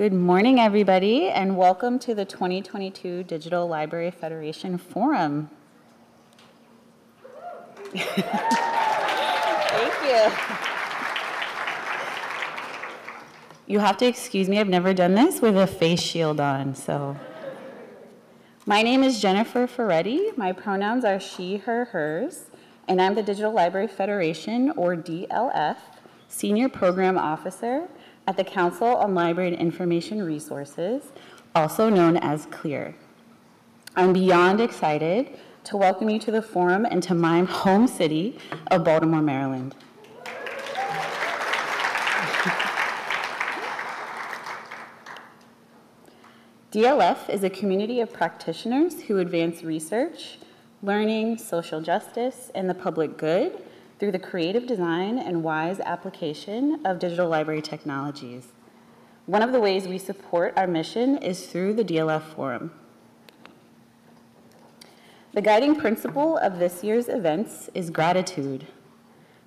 Good morning, everybody, and welcome to the 2022 Digital Library Federation Forum. Thank you. You have to excuse me, I've never done this with a face shield on, so. My name is Jennifer Ferretti. My pronouns are she, her, hers, and I'm the Digital Library Federation, or DLF, Senior Program Officer at the Council on Library and Information Resources, also known as CLEAR. I'm beyond excited to welcome you to the forum and to my home city of Baltimore, Maryland. DLF is a community of practitioners who advance research, learning, social justice, and the public good through the creative design and wise application of digital library technologies. One of the ways we support our mission is through the DLF Forum. The guiding principle of this year's events is gratitude.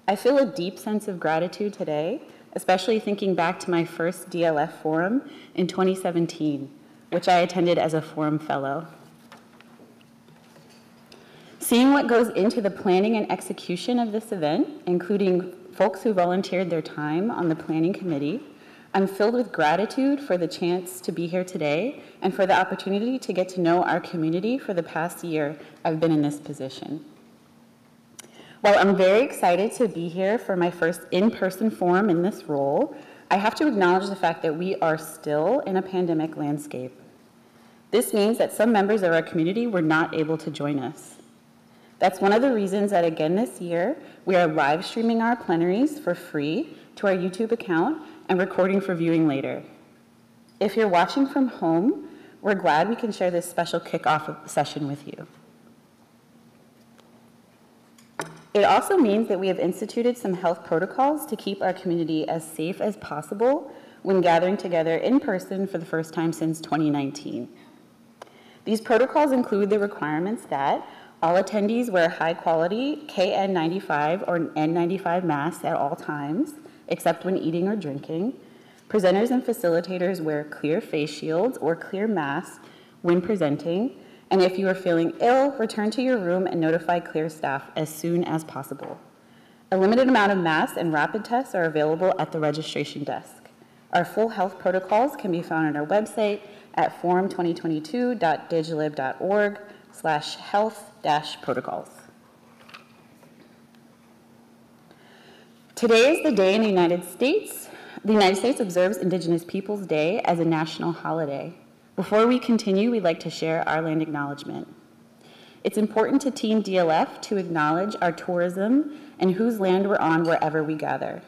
I feel a deep sense of gratitude today, especially thinking back to my first DLF Forum in 2017, which I attended as a Forum Fellow. Seeing what goes into the planning and execution of this event, including folks who volunteered their time on the planning committee, I'm filled with gratitude for the chance to be here today and for the opportunity to get to know our community for the past year I've been in this position. While I'm very excited to be here for my first in-person forum in this role, I have to acknowledge the fact that we are still in a pandemic landscape. This means that some members of our community were not able to join us. That's one of the reasons that again this year, we are live streaming our plenaries for free to our YouTube account and recording for viewing later. If you're watching from home, we're glad we can share this special kickoff session with you. It also means that we have instituted some health protocols to keep our community as safe as possible when gathering together in person for the first time since 2019. These protocols include the requirements that all attendees wear high-quality KN95 or N95 masks at all times, except when eating or drinking. Presenters and facilitators wear clear face shields or clear masks when presenting, and if you are feeling ill, return to your room and notify CLEAR staff as soon as possible. A limited amount of masks and rapid tests are available at the registration desk. Our full health protocols can be found on our website at forum2022.digilib.org/health-protocols. Today is the day in the United States. The United States observes Indigenous Peoples Day as a national holiday. Before we continue, we'd like to share our land acknowledgement. It's important to Team DLF to acknowledge our tourism and whose land we're on wherever we gather.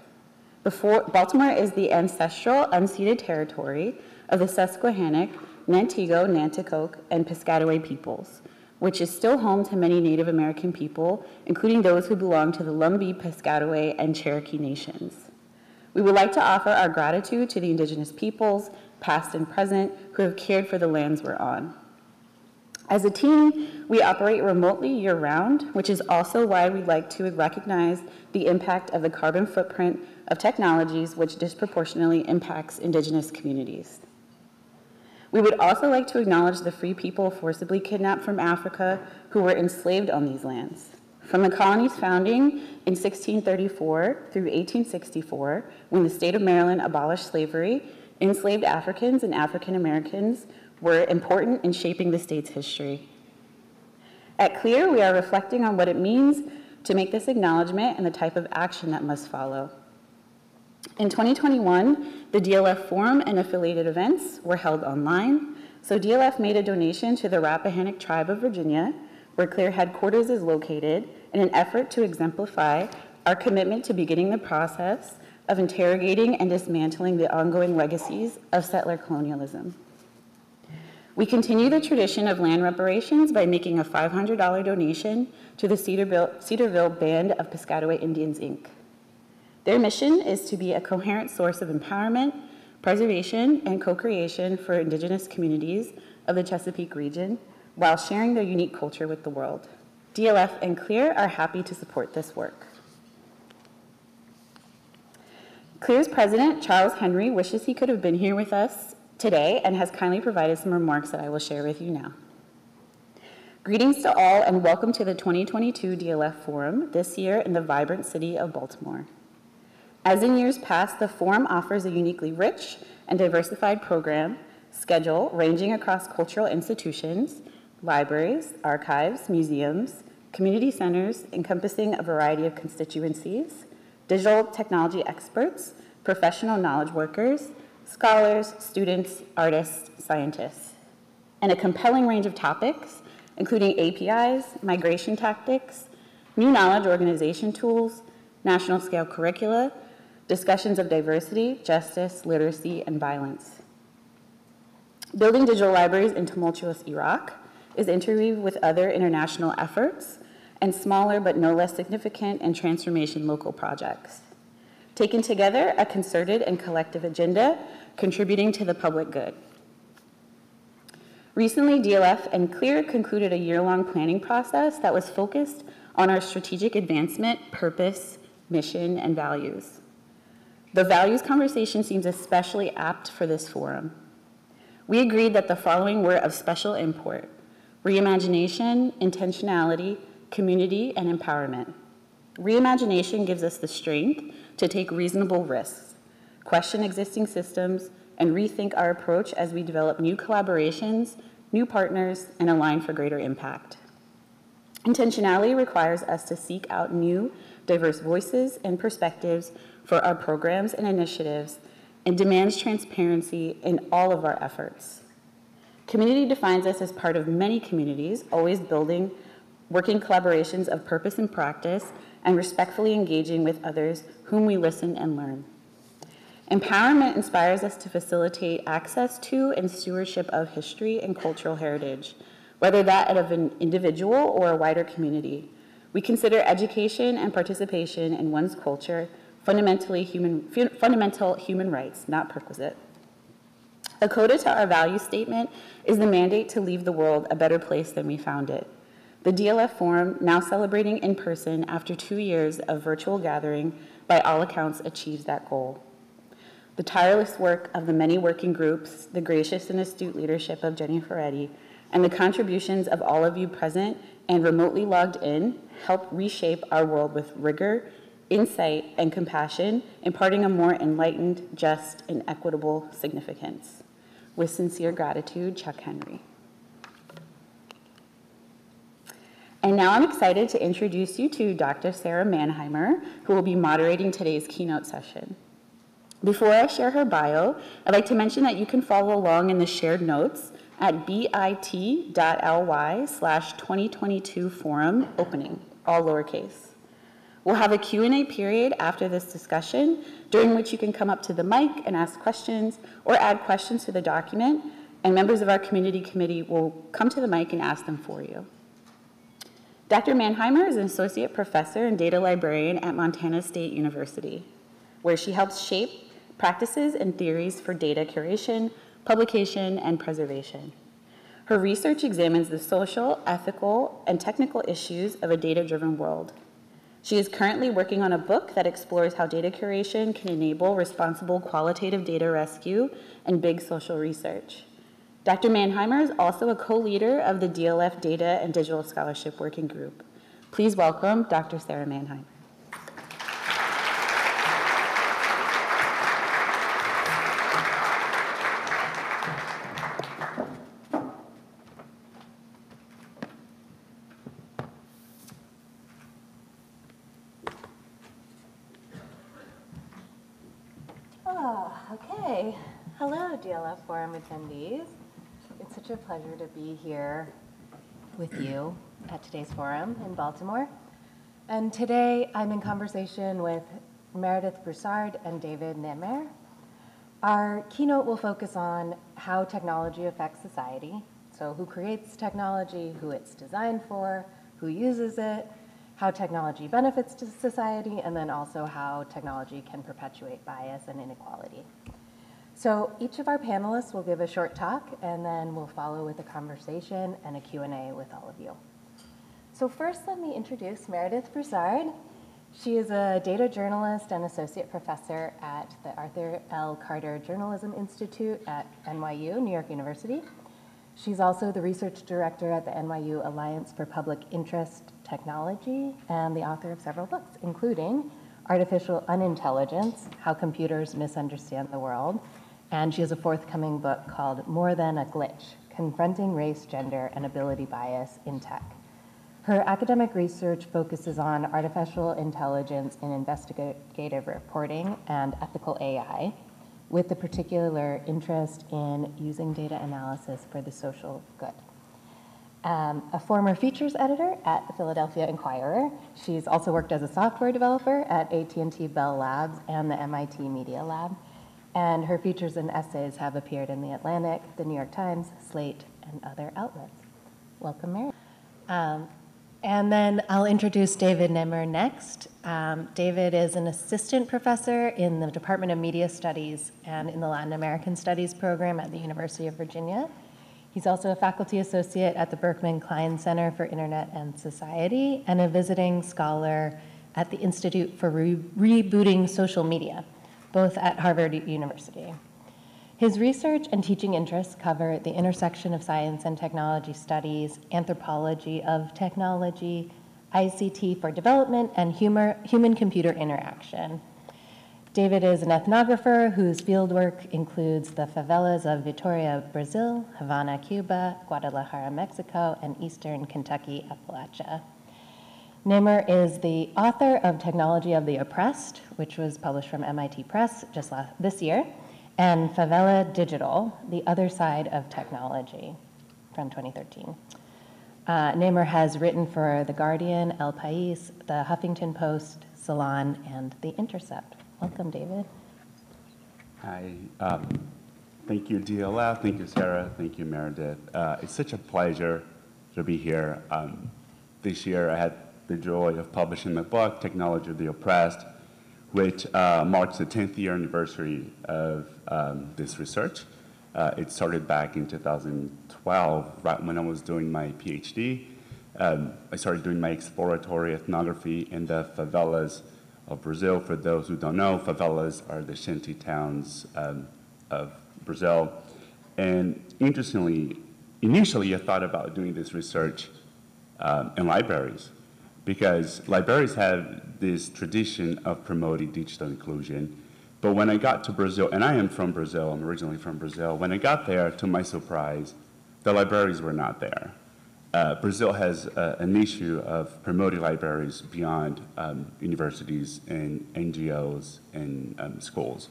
Baltimore is the ancestral unceded territory of the Susquehannock, Nantigo, Nanticoke, and Piscataway peoples, which is still home to many Native American people, including those who belong to the Lumbee, Piscataway, and Cherokee nations. We would like to offer our gratitude to the Indigenous peoples, past and present, who have cared for the lands we're on. As a team, we operate remotely year-round, which is also why we'd like to recognize the impact of the carbon footprint of technologies which disproportionately impacts Indigenous communities. We would also like to acknowledge the free people forcibly kidnapped from Africa who were enslaved on these lands. From the colony's founding in 1634 through 1864, when the state of Maryland abolished slavery, enslaved Africans and African Americans were important in shaping the state's history. At CLEAR, we are reflecting on what it means to make this acknowledgement and the type of action that must follow. In 2021, the DLF Forum and affiliated events were held online, so DLF made a donation to the Rappahannock Tribe of Virginia, where CLEAR headquarters is located, in an effort to exemplify our commitment to beginning the process of interrogating and dismantling the ongoing legacies of settler colonialism. We continue the tradition of land reparations by making a $500 donation to the Cedarville Band of Piscataway Indians, Inc. Their mission is to be a coherent source of empowerment, preservation, and co-creation for Indigenous communities of the Chesapeake region while sharing their unique culture with the world. DLF and CLEAR are happy to support this work. CLEAR's president, Charles Henry, wishes he could have been here with us today and has kindly provided some remarks that I will share with you now. Greetings to all and welcome to the 2022 DLF Forum, this year in the vibrant city of Baltimore. As in years past, the Forum offers a uniquely rich and diversified program schedule ranging across cultural institutions, libraries, archives, museums, community centers encompassing a variety of constituencies, digital technology experts, professional knowledge workers, scholars, students, artists, scientists, and a compelling range of topics including APIs, migration tactics, new knowledge organization tools, national scale curricula, discussions of diversity, justice, literacy, and violence. Building digital libraries in tumultuous Iraq is interweaved with other international efforts and smaller but no less significant and transformation local projects. Taken together, a concerted and collective agenda contributing to the public good. Recently, DLF and CLEAR concluded a year-long planning process that was focused on our strategic advancement, purpose, mission, and values. The values conversation seems especially apt for this forum. We agreed that the following were of special import: reimagination, intentionality, community, and empowerment. Reimagination gives us the strength to take reasonable risks, question existing systems, and rethink our approach as we develop new collaborations, new partners, and align for greater impact. Intentionality requires us to seek out new, diverse voices and perspectives for our programs and initiatives and demands transparency in all of our efforts. Community defines us as part of many communities, always building working collaborations of purpose and practice, and respectfully engaging with others whom we listen and learn. Empowerment inspires us to facilitate access to and stewardship of history and cultural heritage, whether that of an individual or a wider community. We consider education and participation in one's culture fundamental human rights, not perquisite. A coda to our value statement is the mandate to leave the world a better place than we found it. The DLF Forum, now celebrating in person after 2 years of virtual gathering, by all accounts achieves that goal. The tireless work of the many working groups, the gracious and astute leadership of Jennifer Ferretti, and the contributions of all of you present and remotely logged in help reshape our world with rigor, insight, and compassion, imparting a more enlightened, just, and equitable significance. With sincere gratitude, Chuck Henry. And now I'm excited to introduce you to Dr. Sara Mannheimer, who will be moderating today's keynote session. Before I share her bio, I'd like to mention that you can follow along in the shared notes at bit.ly/2022 forum opening, all lowercase. We'll have a Q&A period after this discussion, during which you can come up to the mic and ask questions or add questions to the document, and members of our community committee will come to the mic and ask them for you. Dr. Mannheimer is an associate professor and data librarian at Montana State University, where she helps shape practices and theories for data curation, publication, and preservation. Her research examines the social, ethical, and technical issues of a data-driven world. She is currently working on a book that explores how data curation can enable responsible qualitative data rescue and big social research. Dr. Mannheimer is also a co-leader of the DLF Data and Digital Scholarship Working Group. Please welcome Dr. Sara Mannheimer. Okay. Hello, DLF Forum attendees. It's such a pleasure to be here with you at today's forum in Baltimore. And today I'm in conversation with Meredith Broussard and David Nemer. Our keynote will focus on how technology affects society. So who creates technology, who it's designed for, who uses it, how technology benefits to society, and then also how technology can perpetuate bias and inequality. So each of our panelists will give a short talk, and then we'll follow with a conversation and a Q&A with all of you. So first, let me introduce Meredith Broussard. She is a data journalist and associate professor at the Arthur L. Carter Journalism Institute at NYU, New York University. She's also the research director at the NYU Alliance for Public Interest Technology and the author of several books, including Artificial Unintelligence, How Computers Misunderstand the World. And she has a forthcoming book called More Than a Glitch, Confronting Race, Gender, and Ability Bias in Tech. Her academic research focuses on artificial intelligence in investigative reporting and ethical AI, with a particular interest in using data analysis for the social good. A former features editor at the Philadelphia Inquirer, she's also worked as a software developer at AT&T Bell Labs and the MIT Media Lab, and her features and essays have appeared in The Atlantic, The New York Times, Slate, and other outlets. Welcome, Meredith. And then I'll introduce David Nemer next. David is an assistant professor in the Department of Media Studies and in the Latin American Studies program at the University of Virginia. He's also a faculty associate at the Berkman Klein Center for Internet and Society and a visiting scholar at the Institute for Rebooting Social Media, both at Harvard University. His research and teaching interests cover the intersection of science and technology studies, anthropology of technology, ICT for development, and human-computer interaction. David is an ethnographer whose fieldwork includes the favelas of Vitoria, Brazil, Havana, Cuba, Guadalajara, Mexico, and Eastern Kentucky, Appalachia. Nemer is the author of Technology of the Oppressed, which was published from MIT Press just this year, and Favela Digital, The Other Side of Technology, from 2013. Nemer has written for The Guardian, El País, The Huffington Post, Salon, and The Intercept. Welcome, David. Hi. Thank you, DLF. Thank you, Sara. Thank you, Meredith. It's such a pleasure to be here. This year, I had the joy of publishing my book, Technology of the Oppressed, which marks the 10th year anniversary of this research. It started back in 2012, right when I was doing my PhD. I started doing my exploratory ethnography in the favelas of Brazil. For those who don't know, favelas are the shanty towns of Brazil. And interestingly, initially I thought about doing this research in libraries, because libraries have this tradition of promoting digital inclusion. But when I got to Brazil, and I am from Brazil, I'm originally from Brazil, when I got there, to my surprise, the libraries were not there. Brazil has an issue of promoting libraries beyond universities and NGOs and schools.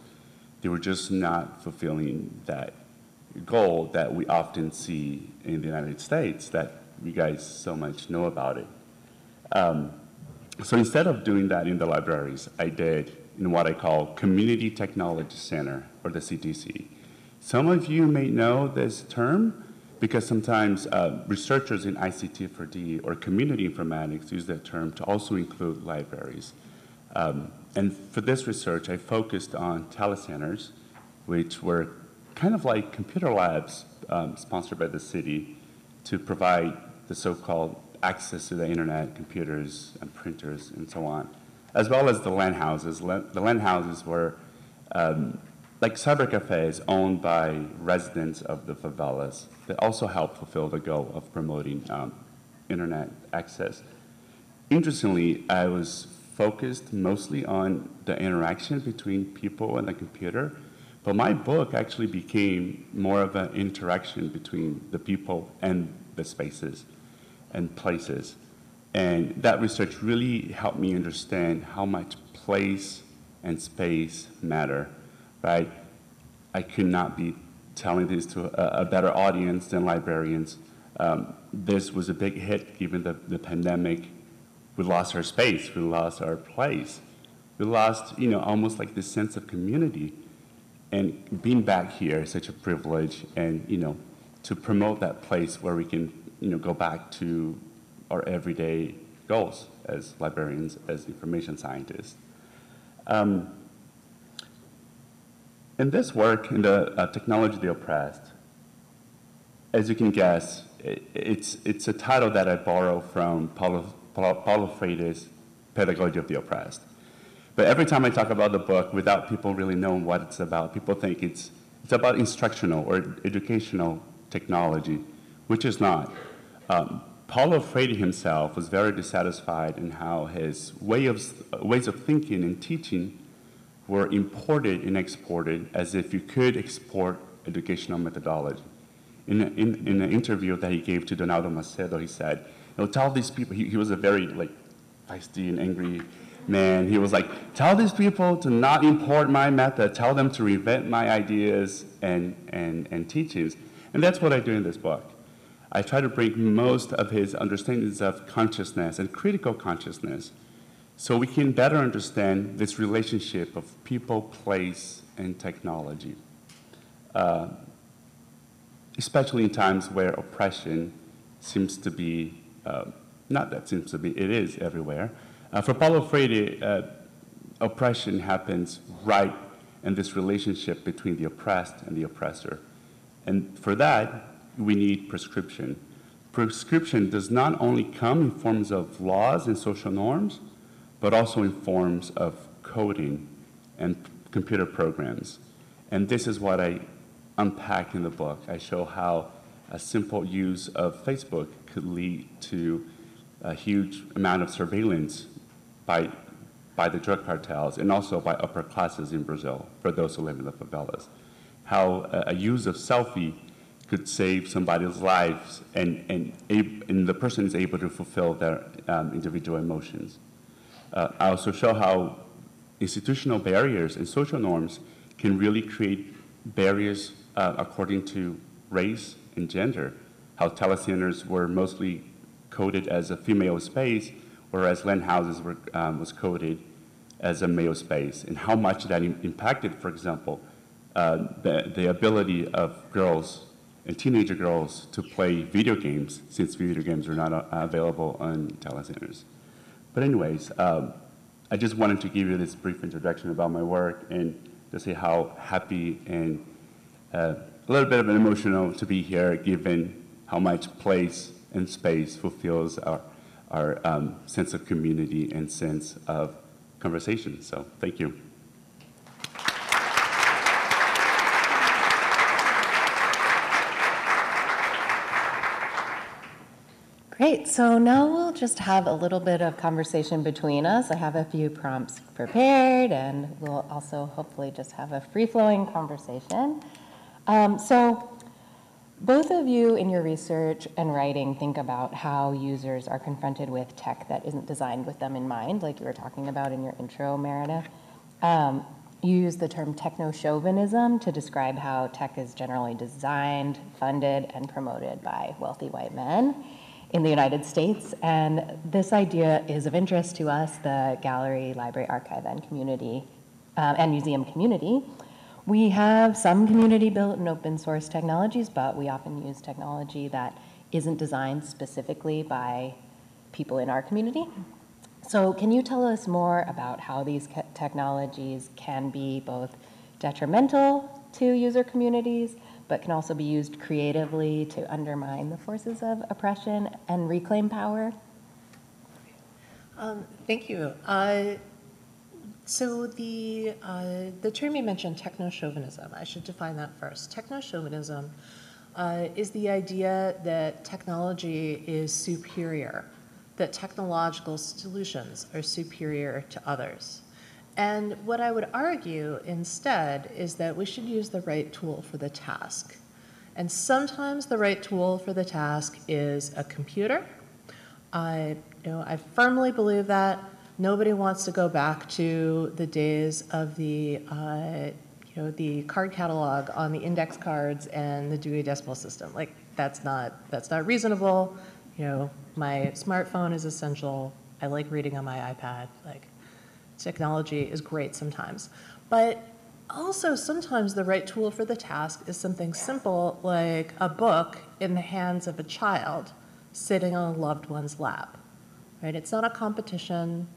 They were just not fulfilling that goal that we often see in the United States, that you guys so much know about it. So instead of doing that in the libraries, I did in what I call Community Technology Center, or the CTC. Some of you may know this term because sometimes researchers in ICT4D or community informatics use that term to also include libraries. And for this research, I focused on telecenters, which were kind of like computer labs sponsored by the city to provide the so-called access to the internet, computers, and printers, and so on, as well as the LAN houses. The LAN houses were like cyber cafes owned by residents of the favelas that also help fulfill the goal of promoting internet access. Interestingly, I was focused mostly on the interaction between people and the computer, but my book actually became more of an interaction between the people and the spaces and places. And that research really helped me understand how much place and space matter, right? I could not be telling this to a better audience than librarians. This was a big hit given the pandemic. We lost our space, we lost our place. We lost, almost like this sense of community. And being back here is such a privilege, and, to promote that place where we can, go back to our everyday goals as librarians, as information scientists. In this work, in the Technology of the Oppressed, as you can guess, it's a title that I borrow from Paulo Freire's pedagogy of the oppressed. But every time I talk about the book, without people really knowing what it's about, people think it's about instructional or educational technology, which is not. Paulo Freire himself was very dissatisfied in how his ways of thinking and teaching were imported and exported as if you could export educational methodology. In an interview that he gave to Donaldo Macedo, he said, tell these people, he was a very feisty and angry man. He was like, tell these people to not import my method, tell them to reinvent my ideas and teachings. And that's what I do in this book. I try to bring most of his understandings of consciousness and critical consciousness so we can better understand this relationship of people, place, and technology. Especially in times where oppression seems to be, it is everywhere. For Paulo Freire, oppression happens right in this relationship between the oppressed and the oppressor. And for that, we need prescription. Prescription does not only come in forms of laws and social norms, but also in forms of coding and computer programs. And this is what I unpack in the book. I show how a simple use of Facebook could lead to a huge amount of surveillance by the drug cartels and also by upper classes in Brazil, for those who live in the favelas. How a use of selfie could save somebody's lives and the person is able to fulfill their individual emotions. I also show how institutional barriers and social norms can really create barriers according to race and gender, how telecentres were mostly coded as a female space, whereas land houses was coded as a male space, and how much that impacted, for example, the ability of girls and teenager girls to play video games, since video games are not available on telecentres. But anyways, I just wanted to give you this brief introduction about my work and to say how happy and a little bit of an emotional to be here, given how much place and space fulfills our sense of community and sense of conversation. So thank you. Great, so now we'll just have a little bit of conversation between us. I have a few prompts prepared, and we'll also hopefully just have a free-flowing conversation. So both of you in your research and writing think about how users are confronted with tech that isn't designed with them in mind, like you were talking about in your intro, Meredith. You use the term techno-chauvinism to describe how tech is generally designed, funded, and promoted by wealthy white men in the United States, and this idea is of interest to us, the gallery, library, archive, and community, and museum community. We have some community-built and open-source technologies, but we often use technology that isn't designed specifically by people in our community. So can you tell us more about how these technologies can be both detrimental to user communities, but can also be used creatively to undermine the forces of oppression and reclaim power? Thank you. So the term you mentioned, techno-chauvinism, I should define that first. Techno-chauvinism is the idea that technology is superior, that technological solutions are superior to others. And what I would argue instead is that we should use the right tool for the task. And sometimes the right tool for the task is a computer. I firmly believe that. Nobody wants to go back to the days of the card catalog on the index cards and the Dewey Decimal System. Like, that's not reasonable. My smartphone is essential. I like reading on my iPad. Like, technology is great sometimes. But also sometimes the right tool for the task is something simple like a book in the hands of a child sitting on a loved one's lap. Right? It's not a competition.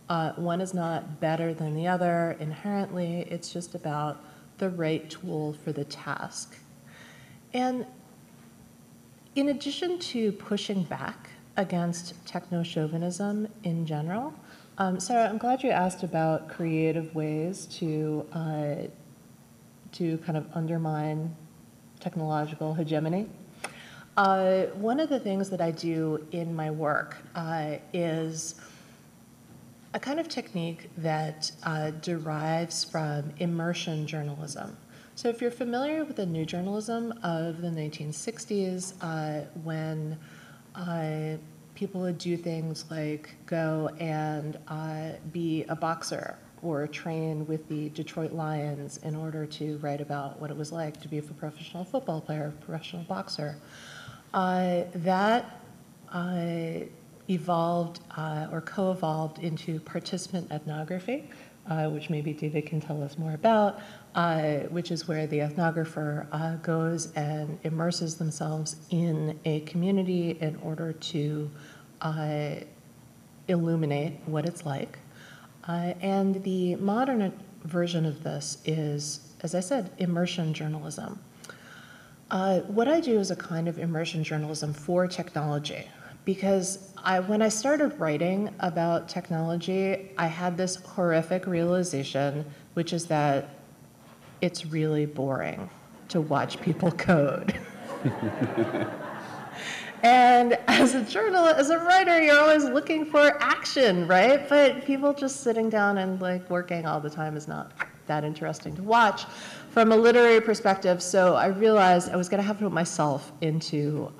One is not better than the other inherently. It's just about the right tool for the task. And in addition to pushing back against techno-chauvinism in general, Sarah, I'm glad you asked about creative ways to kind of undermine technological hegemony. One of the things that I do in my work is a kind of technique that derives from immersion journalism. So if you're familiar with the new journalism of the 1960s, when people would do things like go and be a boxer or train with the Detroit Lions in order to write about what it was like to be a professional football player, professional boxer, that evolved or co-evolved into participant ethnography, which maybe David can tell us more about, which is where the ethnographer goes and immerses themselves in a community in order to illuminate what it's like. And the modern version of this is, as I said, immersion journalism. What I do is a kind of immersion journalism for technology, because when I started writing about technology, I had this horrific realization, which is that it's really boring to watch people code. And as a journalist, as a writer, you're always looking for action, right? But people just sitting down and like working all the time is not that interesting to watch from a literary perspective. So I realized I was going to have to put myself into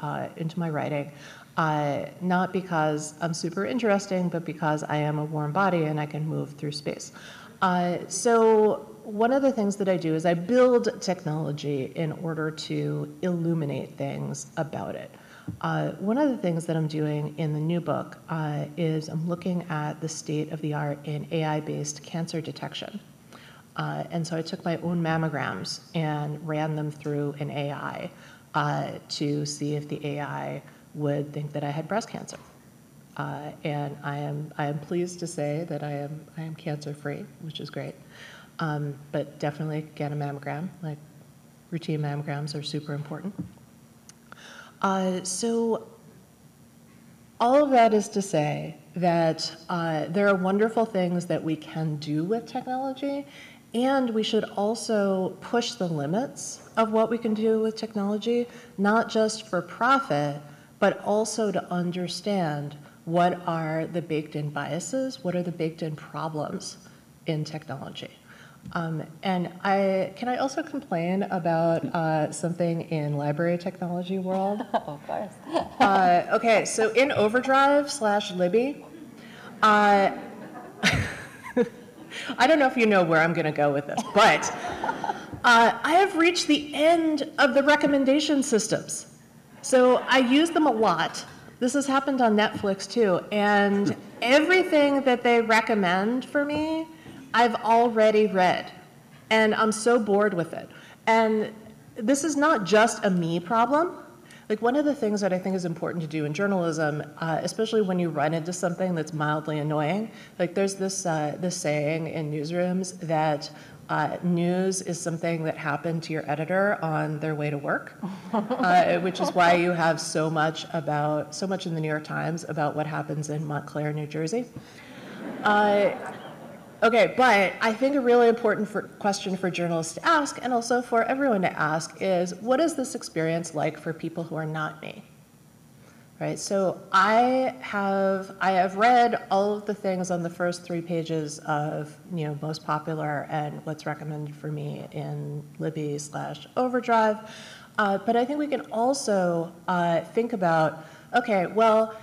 my writing, not because I'm super interesting, but because I am a warm body and I can move through space. So one of the things that I do is I build technology in order to illuminate things about it. One of the things that I'm doing in the new book is I'm looking at the state of the art in AI-based cancer detection. And so I took my own mammograms and ran them through an AI to see if the AI would think that I had breast cancer. And I am pleased to say that I am cancer-free, which is great. But definitely get a mammogram. Like, routine mammograms are super important. So all of that is to say that there are wonderful things that we can do with technology, and we should also push the limits of what we can do with technology, not just for profit, but also to understand what are the baked-in biases, what are the baked-in problems in technology. And can I also complain about something in library technology world? Of course. Okay, so in Overdrive/Libby, I don't know if you know where I'm going to go with this, but I have reached the end of the recommendation systems. So I use them a lot. This has happened on Netflix too, and everything that they recommend for me, I've already read, and I'm so bored with it. And this is not just a me problem. Like, one of the things that I think is important to do in journalism, especially when you run into something that's mildly annoying, like there's this saying in newsrooms that news is something that happened to your editor on their way to work, which is why you have so much in the New York Times about what happens in Montclair, New Jersey. Okay, but I think a really important question for journalists to ask, and also for everyone to ask, is what is this experience like for people who are not me? Right. So I have read all of the things on the first 3 pages of most popular and what's recommended for me in Libby/Overdrive, but I think we can also think about, okay, well,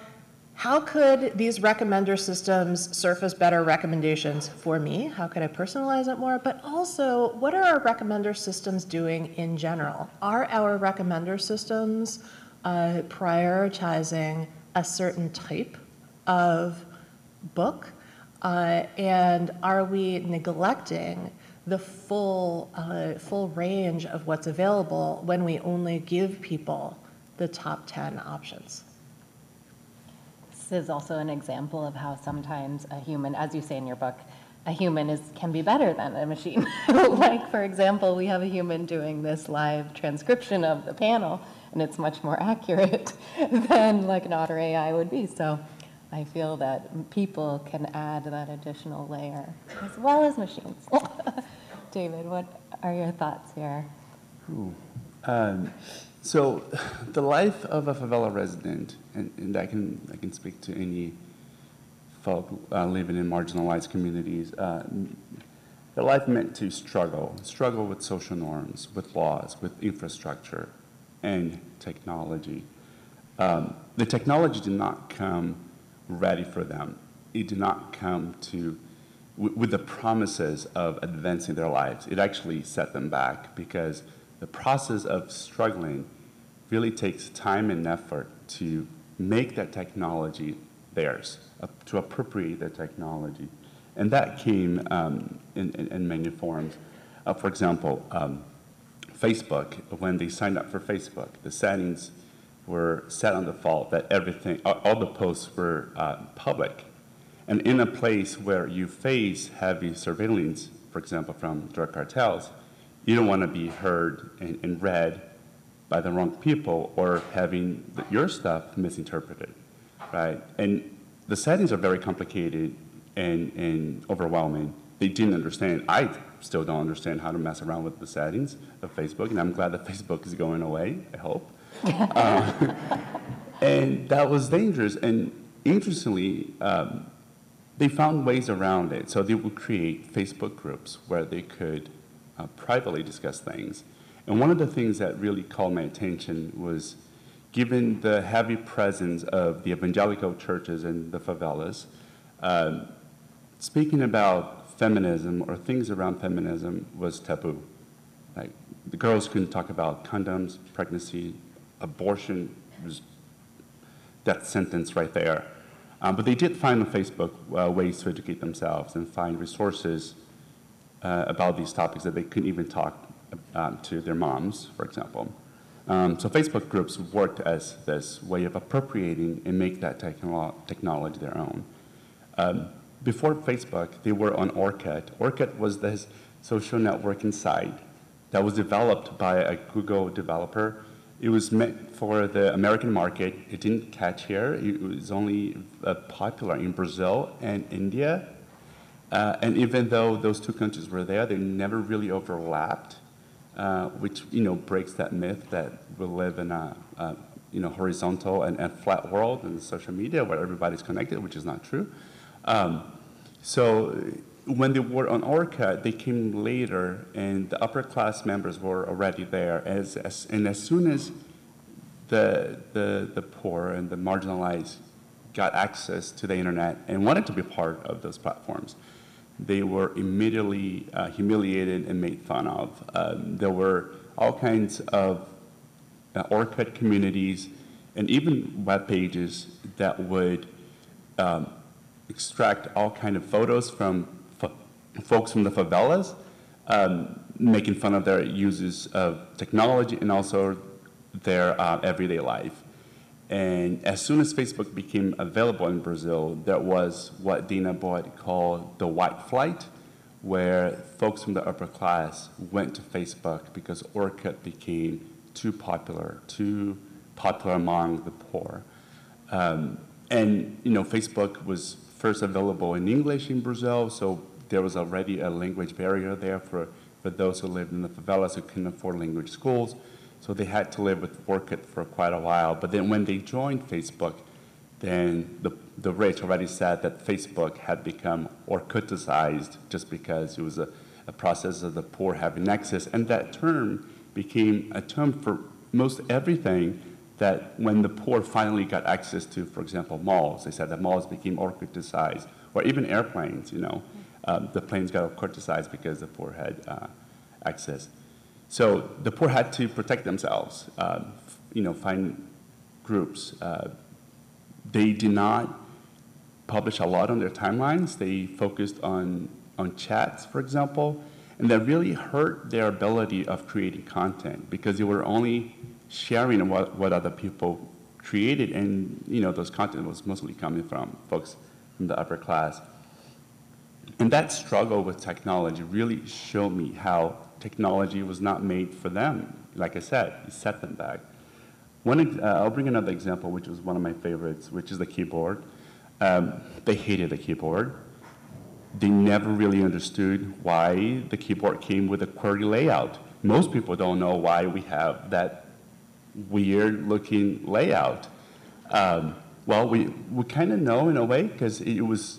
how could these recommender systems surface better recommendations for me? How could I personalize it more? But also, what are our recommender systems doing in general? Are our recommender systems prioritizing a certain type of book? And are we neglecting the full range of what's available when we only give people the top 10 options? This is also an example of how sometimes a human, as you say in your book, a human can be better than a machine. Like, for example, we have a human doing this live transcription of the panel, and it's much more accurate than like an otter AI would be. So I feel that people can add that additional layer, as well as machines. David, what are your thoughts here? Ooh. So the life of a favela resident, and I can speak to any folk living in marginalized communities, the life meant to struggle with social norms, with laws, with infrastructure, and technology. The technology did not come ready for them. It did not come with the promises of advancing their lives. It actually set them back, because the process of struggling really takes time and effort to make that technology theirs, to appropriate the technology. And that came in many forms. For example, Facebook, when they signed up for Facebook, the settings were set on default that everything, all the posts were public. And in a place where you face heavy surveillance, for example, from drug cartels, you don't want to be heard and read by the wrong people or having your stuff misinterpreted, right? And the settings are very complicated and overwhelming. They didn't understand. I still don't understand how to mess around with the settings of Facebook, and I'm glad that Facebook is going away, I hope. And that was dangerous. And interestingly, they found ways around it. So they would create Facebook groups where they could privately discuss things. And one of the things that really called my attention was, given the heavy presence of the evangelical churches in the favelas, speaking about feminism or things around feminism was taboo. Like, the girls couldn't talk about condoms, pregnancy, abortion, was death sentence right there. But they did find on Facebook ways to educate themselves and find resources about these topics that they couldn't even talk to their moms, for example. So Facebook groups worked as this way of appropriating and make that technology their own. Before Facebook, they were on Orkut. Orkut was this social networking site that was developed by a Google developer. It was meant for the American market. It didn't catch here. It was only popular in Brazil and India. And even though those two countries were there, they never really overlapped, which breaks that myth that we live in a horizontal and flat world in social media where everybody's connected, which is not true. So when they were on Orkut, they came later, and the upper class members were already there. And as soon as the poor and the marginalized got access to the internet and wanted to be part of those platforms, they were immediately humiliated and made fun of. There were all kinds of Orkut communities and even web pages that would extract all kinds of photos from folks from the favelas, making fun of their uses of technology and also their everyday life. And as soon as Facebook became available in Brazil, there was what Dina Boyd called the white flight, where folks from the upper class went to Facebook because Orkut became too popular among the poor. And Facebook was first available in English in Brazil, so there was already a language barrier there for those who lived in the favelas who couldn't afford language schools. So they had to live with Orkut for quite a while. But then when they joined Facebook, then the rich already said that Facebook had become Orkuticized just because it was a process of the poor having access. And that term became a term for most everything that when the poor finally got access to, for example, malls, they said that malls became Orkuticized, or even airplanes, the planes got Orkuticized because the poor had access. So the poor had to protect themselves, find groups. They did not publish a lot on their timelines. They focused on chats, for example, and that really hurt their ability of creating content because they were only sharing what other people created, and those content was mostly coming from folks from the upper class. And that struggle with technology really showed me how technology was not made for them. Like I said, it set them back. I'll bring another example, which was one of my favorites, which is the keyboard. They hated the keyboard. They never really understood why the keyboard came with a QWERTY layout. Most people don't know why we have that weird-looking layout. Well, we kind of know in a way because it was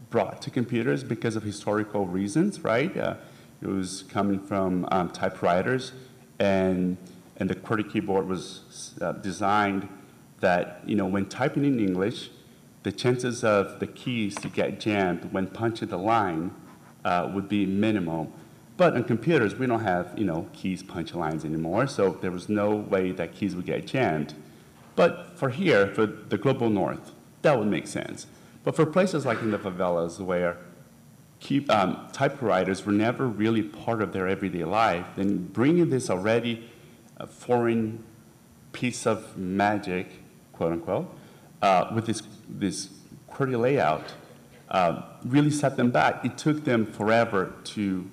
brought to computers because of historical reasons, right? It was coming from typewriters, and the QWERTY keyboard was designed that, when typing in English, the chances of the keys to get jammed when punching the line would be minimal. But on computers, we don't have, keys punch lines anymore, so there was no way that keys would get jammed. But for here, for the global north, that would make sense. But for places like in the favelas where typewriters were never really part of their everyday life, then bringing this already foreign piece of magic, quote unquote, with this QWERTY layout, really set them back. It took them forever to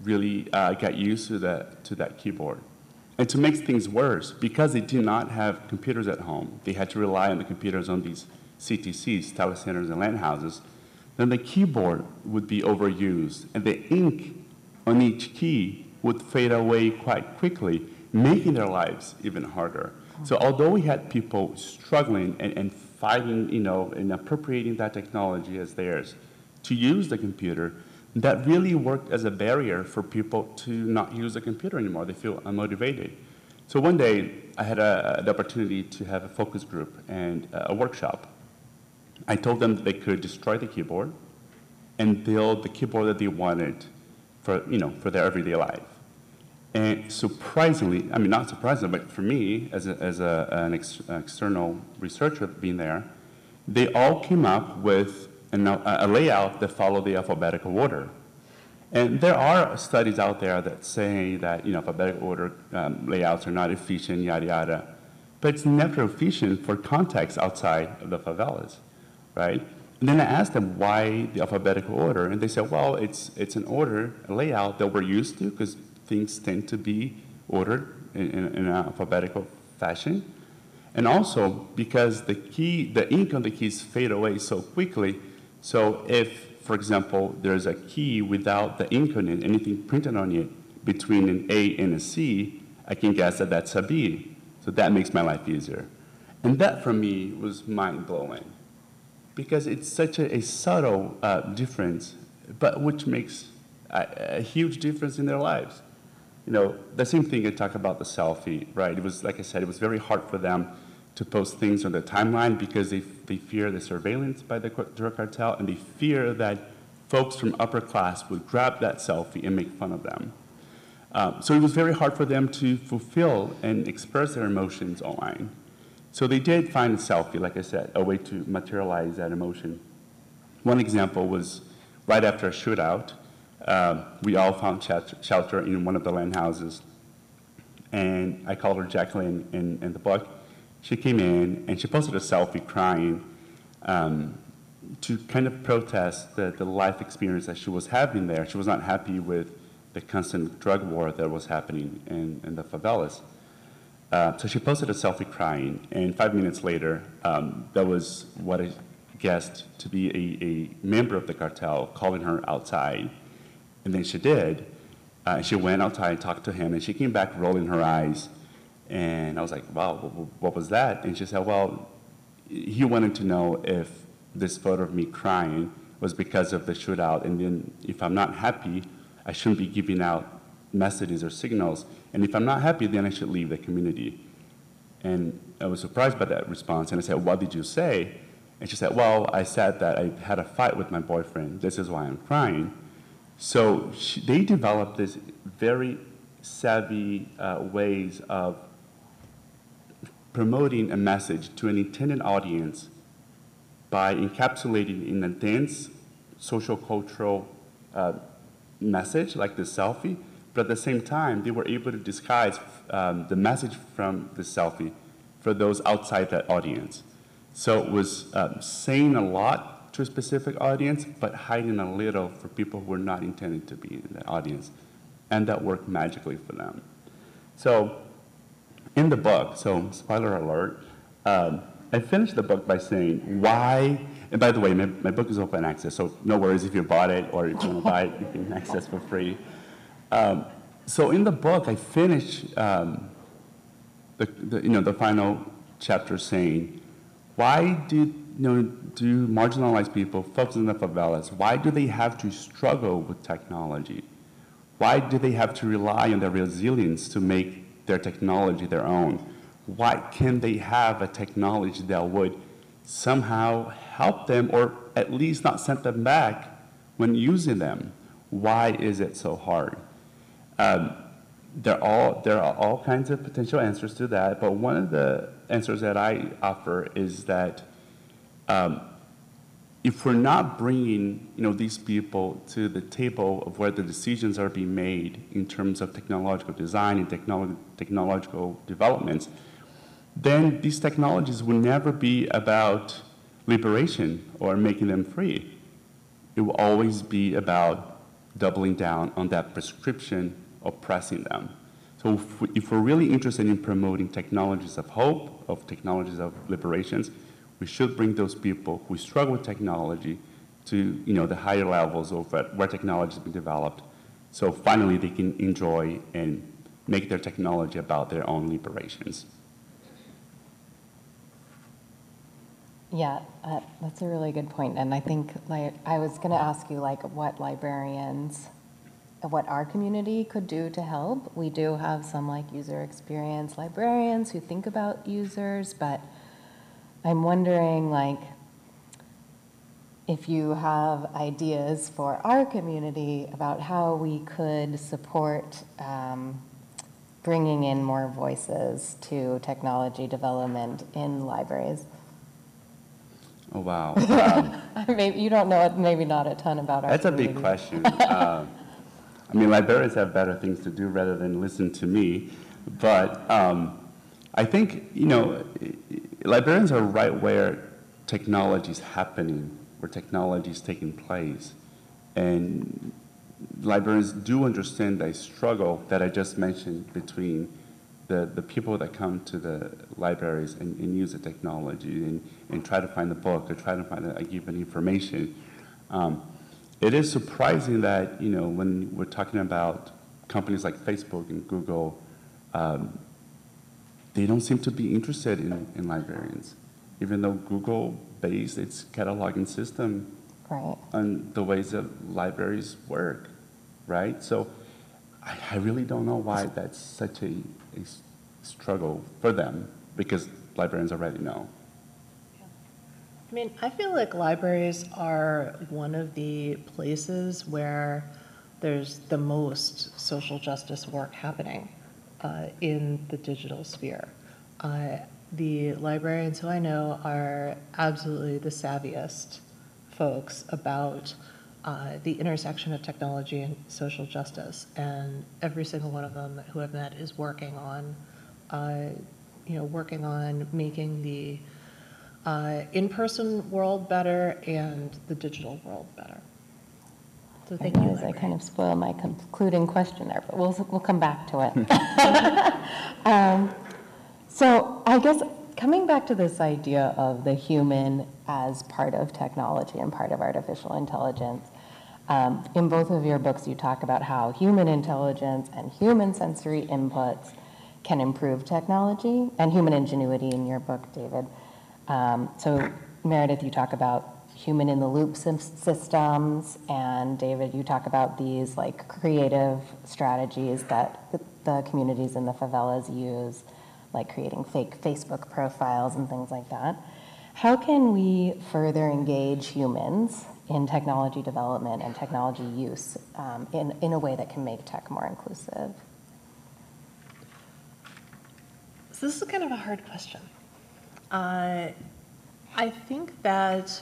really get used to that keyboard. And to make things worse, because they did not have computers at home, they had to rely on the computers on these CTCs, telecenters and LAN houses, then the keyboard would be overused, and the ink on each key would fade away quite quickly, making their lives even harder. So although we had people struggling and fighting, and appropriating that technology as theirs to use the computer, that really worked as a barrier for people to not use the computer anymore. They feel unmotivated. So one day, I had the opportunity to have a focus group and a workshop. I told them that they could destroy the keyboard and build the keyboard that they wanted for their everyday life. And surprisingly, not surprisingly, but for me, as an external researcher being there, they all came up with a layout that followed the alphabetical order. And there are studies out there that say that alphabetical order layouts are not efficient, yada yada, but it's never efficient for context outside of the favelas, right? And then I asked them why the alphabetical order, and they said, well, it's a layout that we're used to because things tend to be ordered in an alphabetical fashion. And also because the ink on the keys fade away so quickly, so if, for example, there's a key without the ink on it, anything printed on it, between an A and a C, I can guess that that's a B. So that makes my life easier. And that, for me, was mind-blowing. Because it's such a subtle difference, but which makes a huge difference in their lives. The same thing I talk about the selfie, right? It was, like I said, it was very hard for them to post things on the timeline because they fear the surveillance by the drug cartel, and they fear that folks from upper class would grab that selfie and make fun of them. So it was very hard for them to fulfill and express their emotions online. So they did find a selfie, like I said, a way to materialize that emotion. One example was right after a shootout, we all found shelter in one of the LAN houses. And I called her Jacqueline in the book. She came in and she posted a selfie crying to kind of protest the life experience that she was having there. She was not happy with the constant drug war that was happening in the favelas. So she posted a selfie crying, and 5 minutes later, that was what I guessed to be a member of the cartel calling her outside. And then she did. She went outside and talked to him, and she came back rolling her eyes. And I was like, wow, what was that? And she said, well, he wanted to know if this photo of me crying was because of the shootout, and then if I'm not happy, I shouldn't be giving out messages or signals, and if I'm not happy, then I should leave the community. And I was surprised by that response, and I said, what did you say? And she said, well, I said that I had a fight with my boyfriend. This is why I'm crying. So they developed this very savvy ways of promoting a message to an intended audience by encapsulating in a dense social cultural message like the selfie, but at the same time they were able to disguise the message from the selfie for those outside that audience. So it was saying a lot to a specific audience, but hiding a little for people who were not intended to be in that audience, and that worked magically for them. So in the book, so spoiler alert, I finished the book by saying why, and by the way, my book is open access, so no worries if you bought it or if you want to buy it, you can access for free. So in the book, I finished the final chapter saying, why do marginalized people, folks in the favelas, why do they have to struggle with technology? Why do they have to rely on their resilience to make their technology their own? Why can't they have a technology that would somehow help them or at least not send them back when using them? Why is it so hard? There are all kinds of potential answers to that, but one of the answers that I offer is that if we're not bringing these people to the table of where the decisions are being made in terms of technological design and technological developments, then these technologies will never be about liberation or making them free. It will always be about doubling down on that prescription, oppressing them. So if we're really interested in promoting technologies of hope, of technologies of liberations, we should bring those people who struggle with technology to the higher levels of where technology has been developed, so finally they can enjoy and make their technology about their own liberations. Yeah, that's a really good point. And I think I was going to ask you what librarians, what our community could do to help. We do have some user experience librarians who think about users, but I'm wondering if you have ideas for our community about how we could support bringing in more voices to technology development in libraries. Oh, wow. Maybe you don't know, maybe not a ton about our That's community. a big question. I mean, librarians have better things to do rather than listen to me. But I think, librarians are right where technology is happening, where technology is taking place. And librarians do understand the struggle that I just mentioned between the people that come to the libraries and use the technology and try to find the book or try to find a given information. It is surprising that, when we're talking about companies like Facebook and Google, they don't seem to be interested in librarians, even though Google based its cataloging system on the ways that libraries work, right? So I really don't know why that's such a struggle for them, because librarians already know. I mean, I feel like libraries are one of the places where there's the most social justice work happening in the digital sphere. The librarians who I know are absolutely the savviest folks about the intersection of technology and social justice, and every single one of them who I've met is working on making the in-person world better and the digital world better. So thank you. I kind of spoiled my concluding question there, but we'll come back to it. So I guess coming back to this idea of the human as part of technology and part of artificial intelligence, in both of your books you talk about how human intelligence and human sensory inputs can improve technology, and human ingenuity in your book, David. So Meredith, you talk about human in the loop systems, and David, you talk about these creative strategies that the communities in the favelas use, like creating fake Facebook profiles and things like that. How can we further engage humans in technology development and technology use in a way that can make tech more inclusive? So this is kind of a hard question. I think that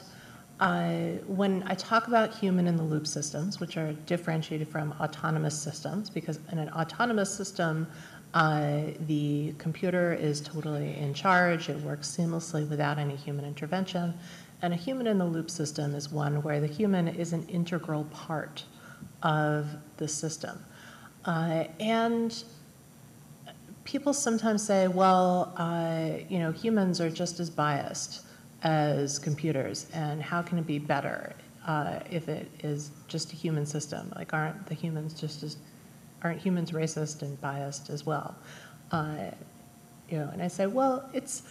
when I talk about human in the loop systems, which are differentiated from autonomous systems, because in an autonomous system, the computer is totally in charge, it works seamlessly without any human intervention, and a human in the loop system is one where the human is an integral part of the system. And people sometimes say, well, you know, humans are just as biased as computers, and how can it be better if it is just a human system? Like, aren't humans racist and biased as well? You know, and I say, well, it's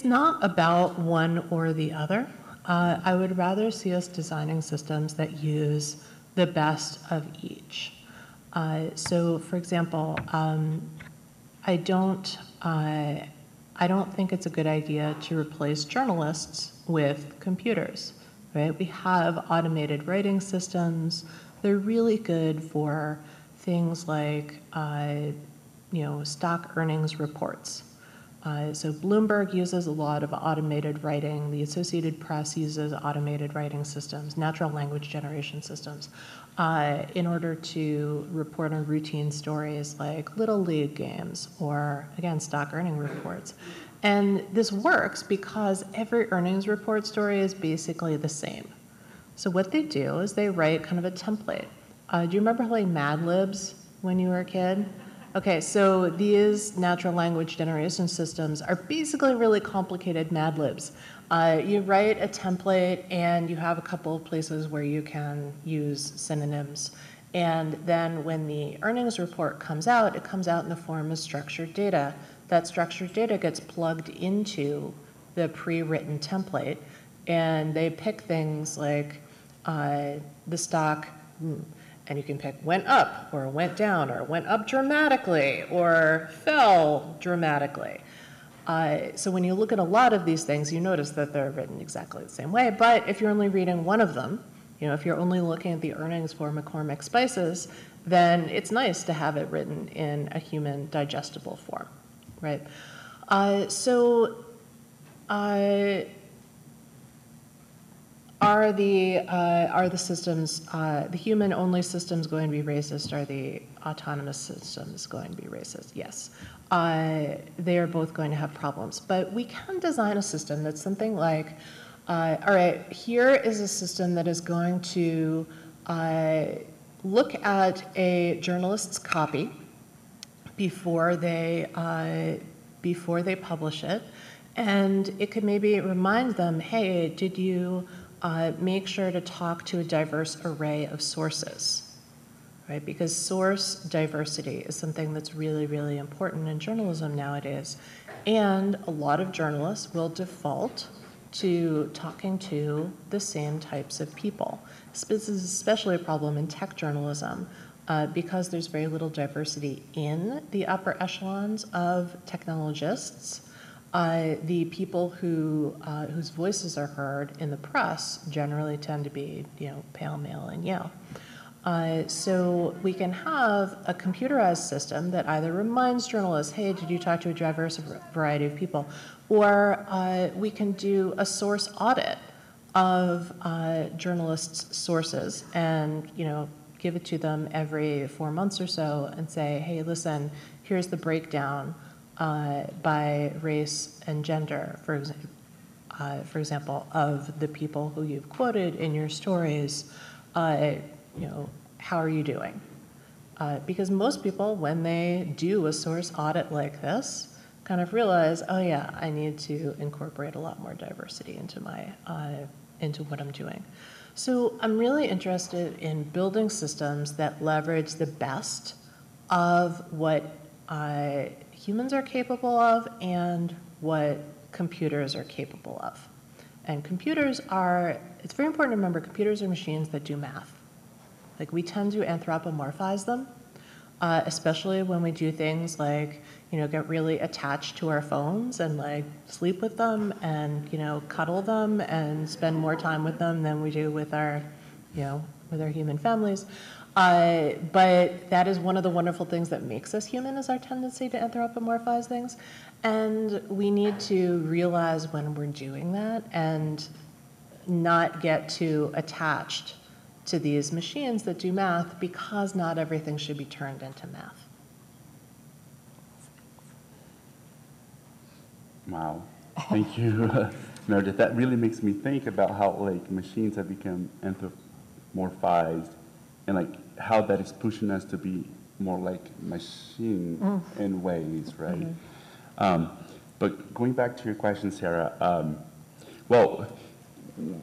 not about one or the other. I would rather see us designing systems that use the best of each. So, for example, I don't think it's a good idea to replace journalists with computers, right? We have automated writing systems. They're really good for things like, you know, stock earnings reports. So Bloomberg uses a lot of automated writing. The Associated Press uses automated writing systems, natural language generation systems, in order to report on routine stories like Little League games or, again, stock earning reports. And this works because every earnings report story is basically the same. So what they do is they write kind of a template. Do you remember playing Mad Libs when you were a kid? Okay, so these natural language generation systems are basically really complicated Mad Libs. You write a template and you have a couple of places where you can use synonyms. And then when the earnings report comes out, it comes out in the form of structured data. That structured data gets plugged into the pre-written template, and they pick things like the stock, and you can pick went up or went down or went up dramatically or fell dramatically. So when you look at a lot of these things, you notice that they're written exactly the same way. But if you're only reading one of them, you know, if you're only looking at the earnings for McCormick Spices, then it's nice to have it written in a human digestible form, right? Are the systems, the human-only systems going to be racist? Are the autonomous systems going to be racist? Yes. They are both going to have problems. But we can design a system that's something like, all right, here is a system that is going to look at a journalist's copy before they publish it, and it could maybe remind them, hey, did you make sure to talk to a diverse array of sources, right? Because source diversity is something that's really, really important in journalism nowadays. And a lot of journalists will default to talking to the same types of people. This is especially a problem in tech journalism because there's very little diversity in the upper echelons of technologists. The people whose voices are heard in the press generally tend to be, you know, pale, male, and Yale. So we can have a computerized system that either reminds journalists, hey, did you talk to a diverse variety of people? Or we can do a source audit of journalists' sources and, you know, give it to them every 4 months or so and say, hey, listen, here's the breakdown by race and gender, for example, of the people who you've quoted in your stories. You know, how are you doing? Because most people, when they do a source audit like this, kind of realize, oh yeah, I need to incorporate a lot more diversity into my into what I'm doing. So I'm really interested in building systems that leverage the best of what humans are capable of and what computers are capable of. And computers are, it's very important to remember, computers are machines that do math. Like, we tend to anthropomorphize them, especially when we do things like, you know, get really attached to our phones and like sleep with them and, you know, cuddle them and spend more time with them than we do with our, you know, with our human families. But that is one of the wonderful things that makes us human, is our tendency to anthropomorphize things. And we need to realize when we're doing that and not get too attached to these machines that do math, because not everything should be turned into math. Wow, thank you, Meredith. That really makes me think about how like machines have become anthropomorphized, and like how that is pushing us to be more like machine in ways, right? But going back to your question, Sarah, well,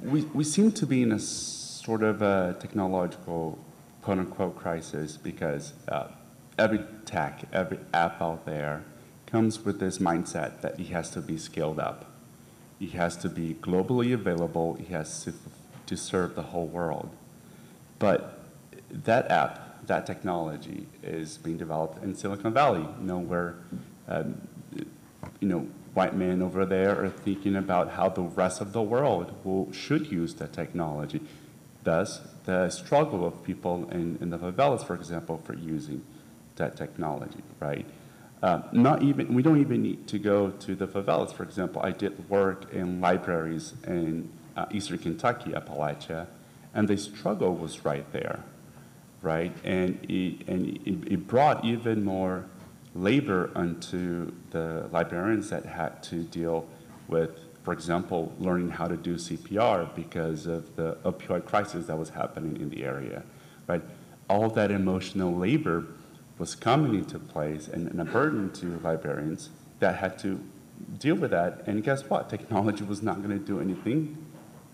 we seem to be in a sort of a technological quote-unquote crisis because every tech, every app out there comes with this mindset that it has to be scaled up. It has to be globally available. It has to serve the whole world. But that app, that technology is being developed in Silicon Valley, where white men over there are thinking about how the rest of the world should use that technology. Thus, the struggle of people in the favelas, for example, for using that technology, right? We don't even need to go to the favelas. For example, I did work in libraries in Eastern Kentucky, Appalachia, and the struggle was right there, right? And it brought even more labor onto the librarians that had to deal with, for example, learning how to do CPR because of the opioid crisis that was happening in the area, right? All that emotional labor was coming into place and a burden to librarians that had to deal with that. And guess what? Technology was not going to do anything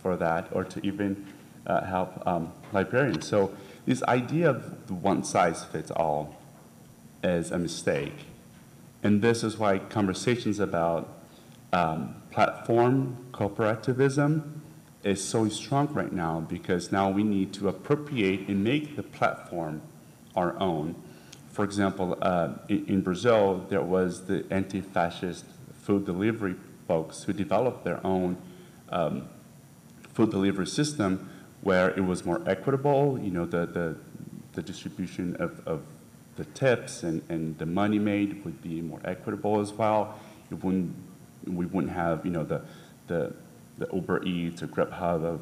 for that or to even help librarians. So this idea of the one size fits all is a mistake. And this is why conversations about platform cooperativism is so strong right now, because now we need to appropriate and make the platform our own. For example, in Brazil, there was the anti-fascist food delivery folks who developed their own food delivery system where it was more equitable, the distribution of the tips and the money made would be more equitable as well. We wouldn't have, the Uber Eats or Grubhub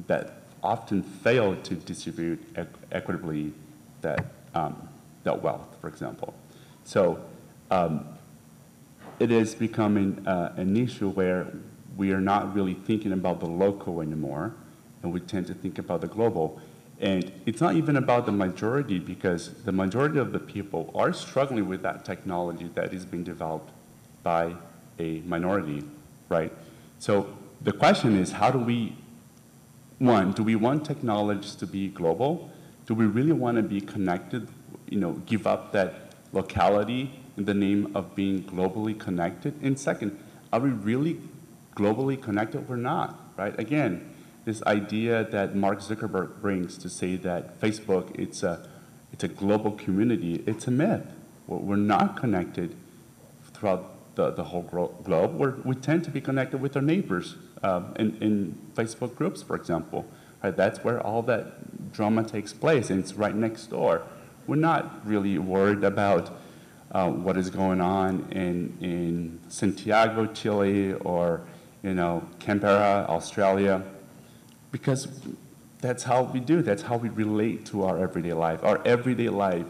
that often failed to distribute equitably that wealth, for example. So it is becoming an issue where we are not really thinking about the local anymore, and we tend to think about the global. And it's not even about the majority, because the majority of the people are struggling with that technology that is being developed by a minority, right? So the question is, how do we want technologies to be global? Do we really want to be connected, give up that locality in the name of being globally connected? And second, are we really globally connected or not, right? Again, this idea that Mark Zuckerberg brings to say that Facebook, it's a global community, it's a myth. We're not connected throughout the whole globe. We tend to be connected with our neighbors in Facebook groups, for example. Right? That's where all that drama takes place, and it's right next door. We're not really worried about what is going on in Santiago, Chile, or Canberra, Australia, because that's how we do. That's how we relate to our everyday life. Our everyday life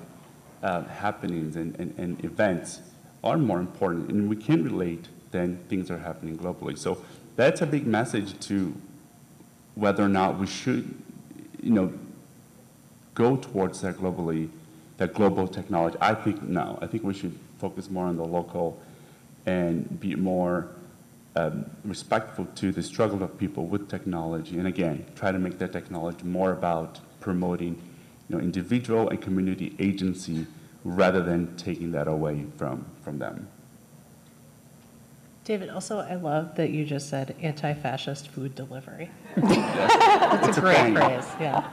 happenings and events are more important, and we can relate than things are happening globally. So that's a big message to whether or not we should, go towards that global technology. I think no. I think we should focus more on the local and be more respectful to the struggle of people with technology, and again, try to make that technology more about promoting, individual and community agency rather than taking that away from them. David, also, I love that you just said anti-fascist food delivery. That's a great phrase, yeah.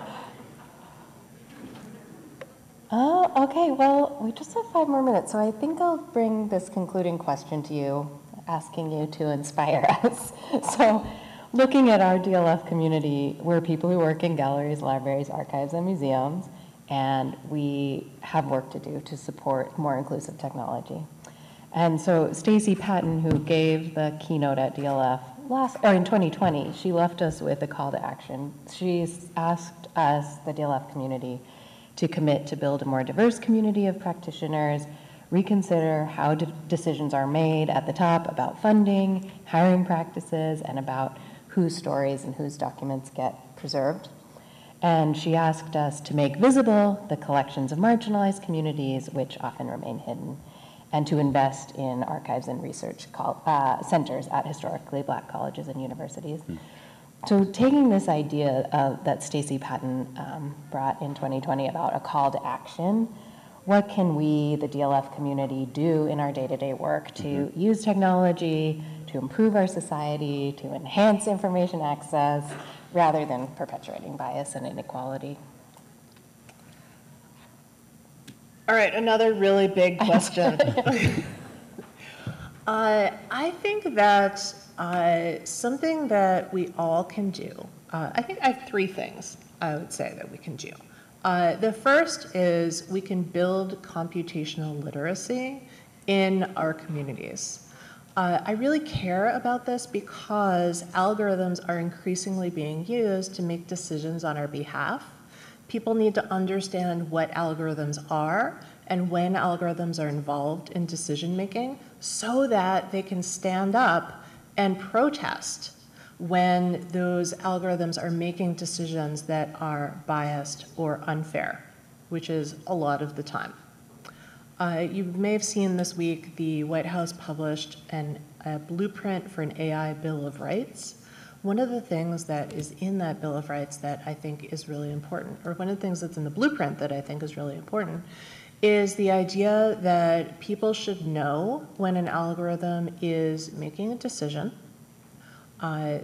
Okay, well, we just have 5 more minutes, so I think I'll bring this concluding question to you, asking you to inspire us. So, looking at our DLF community, we're people who work in galleries, libraries, archives, and museums, and we have work to do to support more inclusive technology. And so Stacy Patton, who gave the keynote at DLF in 2020, she left us with a call to action. She's asked us, the DLF community, to commit to build a more diverse community of practitioners, reconsider how decisions are made at the top about funding, hiring practices, and about whose stories and whose documents get preserved. And she asked us to make visible the collections of marginalized communities which often remain hidden, and to invest in archives and research centers at historically Black colleges and universities. So taking this idea that Stacey Patton brought in 2020 about a call to action, what can we, the DLF community, do in our day-to-day work to use technology, to improve our society, to enhance information access, rather than perpetuating bias and inequality? All right, another really big question. I think that something that we all can do, I think I have 3 things I would say that we can do. The first is we can build computational literacy in our communities. I really care about this because algorithms are increasingly being used to make decisions on our behalf. People need to understand what algorithms are and when algorithms are involved in decision making so that they can stand up and protest when those algorithms are making decisions that are biased or unfair, which is a lot of the time. You may have seen this week the White House published a blueprint for an AI Bill of Rights. One of the things that is in that Bill of Rights that I think is really important, or one of the things that's in the blueprint that I think is really important, is the idea that people should know when an algorithm is making a decision.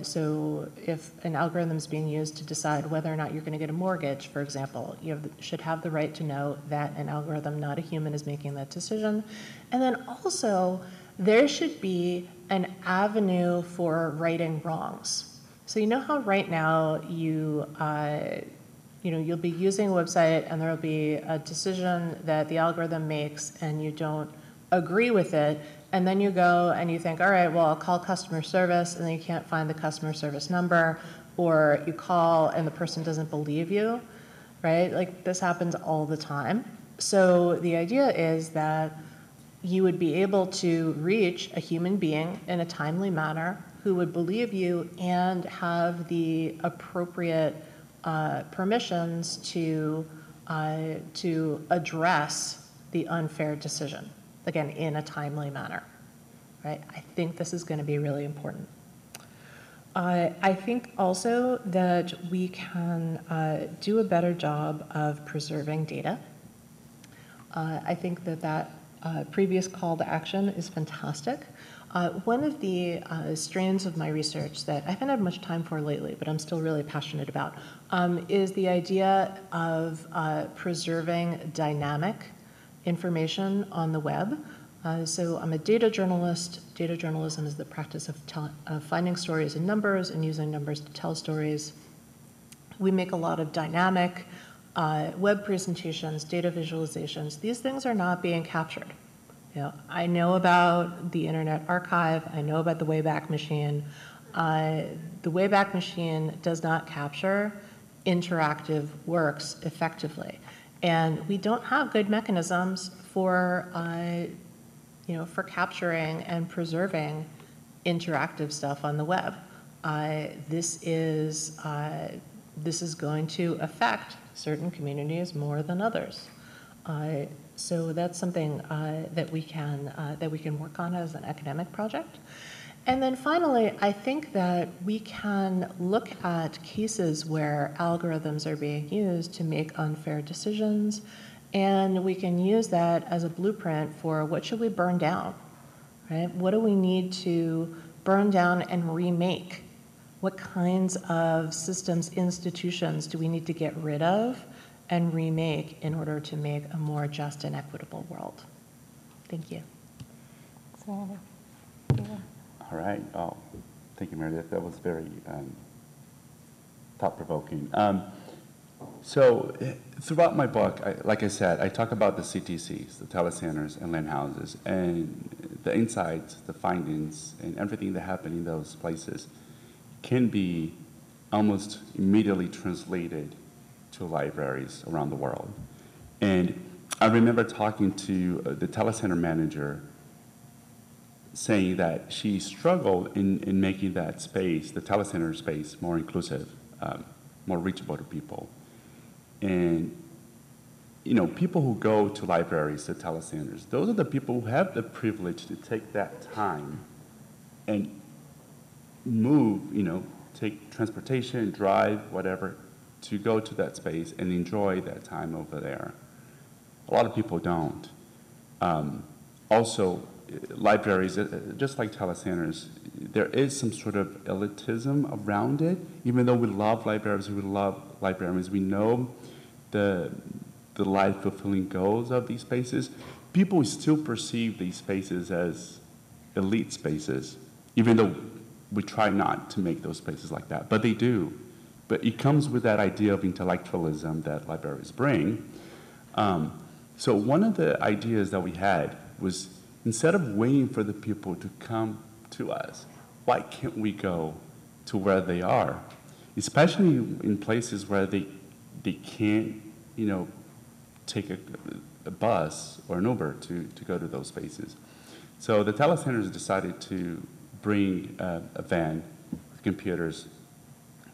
So if an algorithm is being used to decide whether or not you're going to get a mortgage, for example, you should have the right to know that an algorithm, not a human, is making that decision. And then also, there should be an avenue for righting wrongs. So you know how right now you'll be using a website and there will be a decision that the algorithm makes and you don't agree with it, and then you go and you think, all right, well, I'll call customer service, and then you can't find the customer service number, or you call and the person doesn't believe you, right? Like, this happens all the time. So the idea is that you would be able to reach a human being in a timely manner who would believe you and have the appropriate permissions to address the unfair decision, again, in a timely manner, right? I think this is going to be really important. I think also that we can do a better job of preserving data. I think that previous call to action is fantastic. One of the strands of my research that I haven't had much time for lately, but I'm still really passionate about, is the idea of preserving dynamic information on the web. So I'm a data journalist. Data journalism is the practice of finding stories in numbers and using numbers to tell stories. We make a lot of dynamic web presentations, data visualizations. These things are not being captured. You know, I know about the Internet Archive. I know about the Wayback Machine. The Wayback Machine does not capture interactive works effectively. And we don't have good mechanisms for capturing and preserving interactive stuff on the web. This is going to affect certain communities more than others. So that's something that we can work on as an academic project. And then finally, I think that we can look at cases where algorithms are being used to make unfair decisions, and we can use that as a blueprint for what should we burn down, right? What do we need to burn down and remake? What kinds of systems, institutions do we need to get rid of and remake in order to make a more just and equitable world? Thank you. All right. Oh, thank you, Meredith. That was very thought-provoking. So throughout my book, like I said, I talk about the CTCs, the telecenters and land houses, and the insights, the findings, and everything that happened in those places can be almost immediately translated to libraries around the world. And I remember talking to the telecenter manager saying that she struggled in making that space, the telecenter space, more inclusive, more reachable to people. And people who go to libraries, to telecentres, those are the people who have the privilege to take that time and move, take transportation, drive, whatever, to go to that space and enjoy that time over there. A lot of people don't. Also, libraries, just like telecentres, there is some sort of elitism around it. Even though we love libraries, we love librarians, we know the life fulfilling goals of these spaces, people still perceive these spaces as elite spaces, even though we try not to make those spaces like that, but they do. But it comes with that idea of intellectualism that libraries bring. So one of the ideas that we had was, instead of waiting for the people to come to us, why can't we go to where they are? Especially in places where they can't, take a bus or an Uber to go to those spaces. So the telecentres decided to bring a van with computers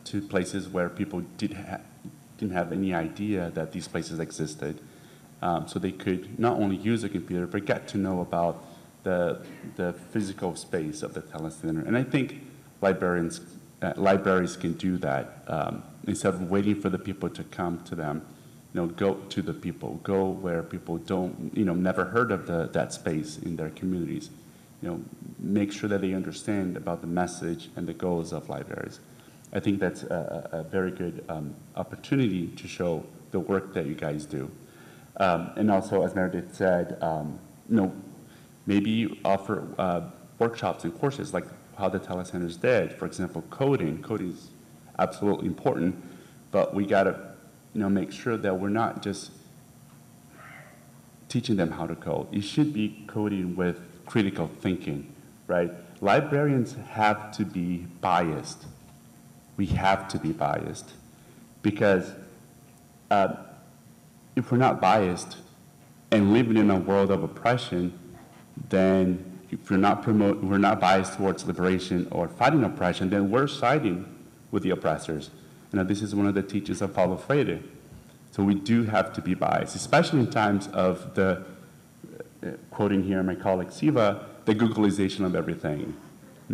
to places where people didn't have any idea that these places existed. So they could not only use a computer, but get to know about the physical space of the telecentre. And I think libraries can do that. Instead of waiting for the people to come to them, go to the people, go where people don't, never heard of that space in their communities. Make sure that they understand about the message and the goals of libraries. I think that's a very good opportunity to show the work that you guys do. And also, as Meredith said, maybe offer workshops and courses like how the telecentres did. For example, coding. Coding is absolutely important, but we got to make sure that we're not just teaching them how to code. It should be coding with critical thinking, right? Librarians have to be biased. We have to be biased because if we're not biased and living in a world of oppression, then if we're not biased towards liberation or fighting oppression, then we're siding with the oppressors. This is one of the teachings of Paulo Freire. So we do have to be biased, especially in times of the, quoting here my colleague Siva, the Googleization of everything.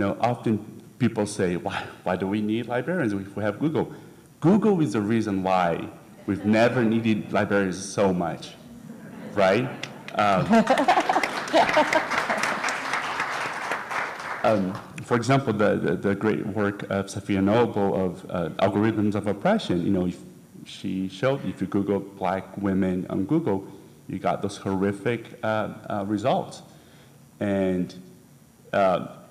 Often people say, why do we need librarians if we have Google? Google is the reason why we've never needed libraries so much, right? For example, the great work of Safiya Noble of Algorithms of Oppression, she showed if you Google black women on Google, you got those horrific results. And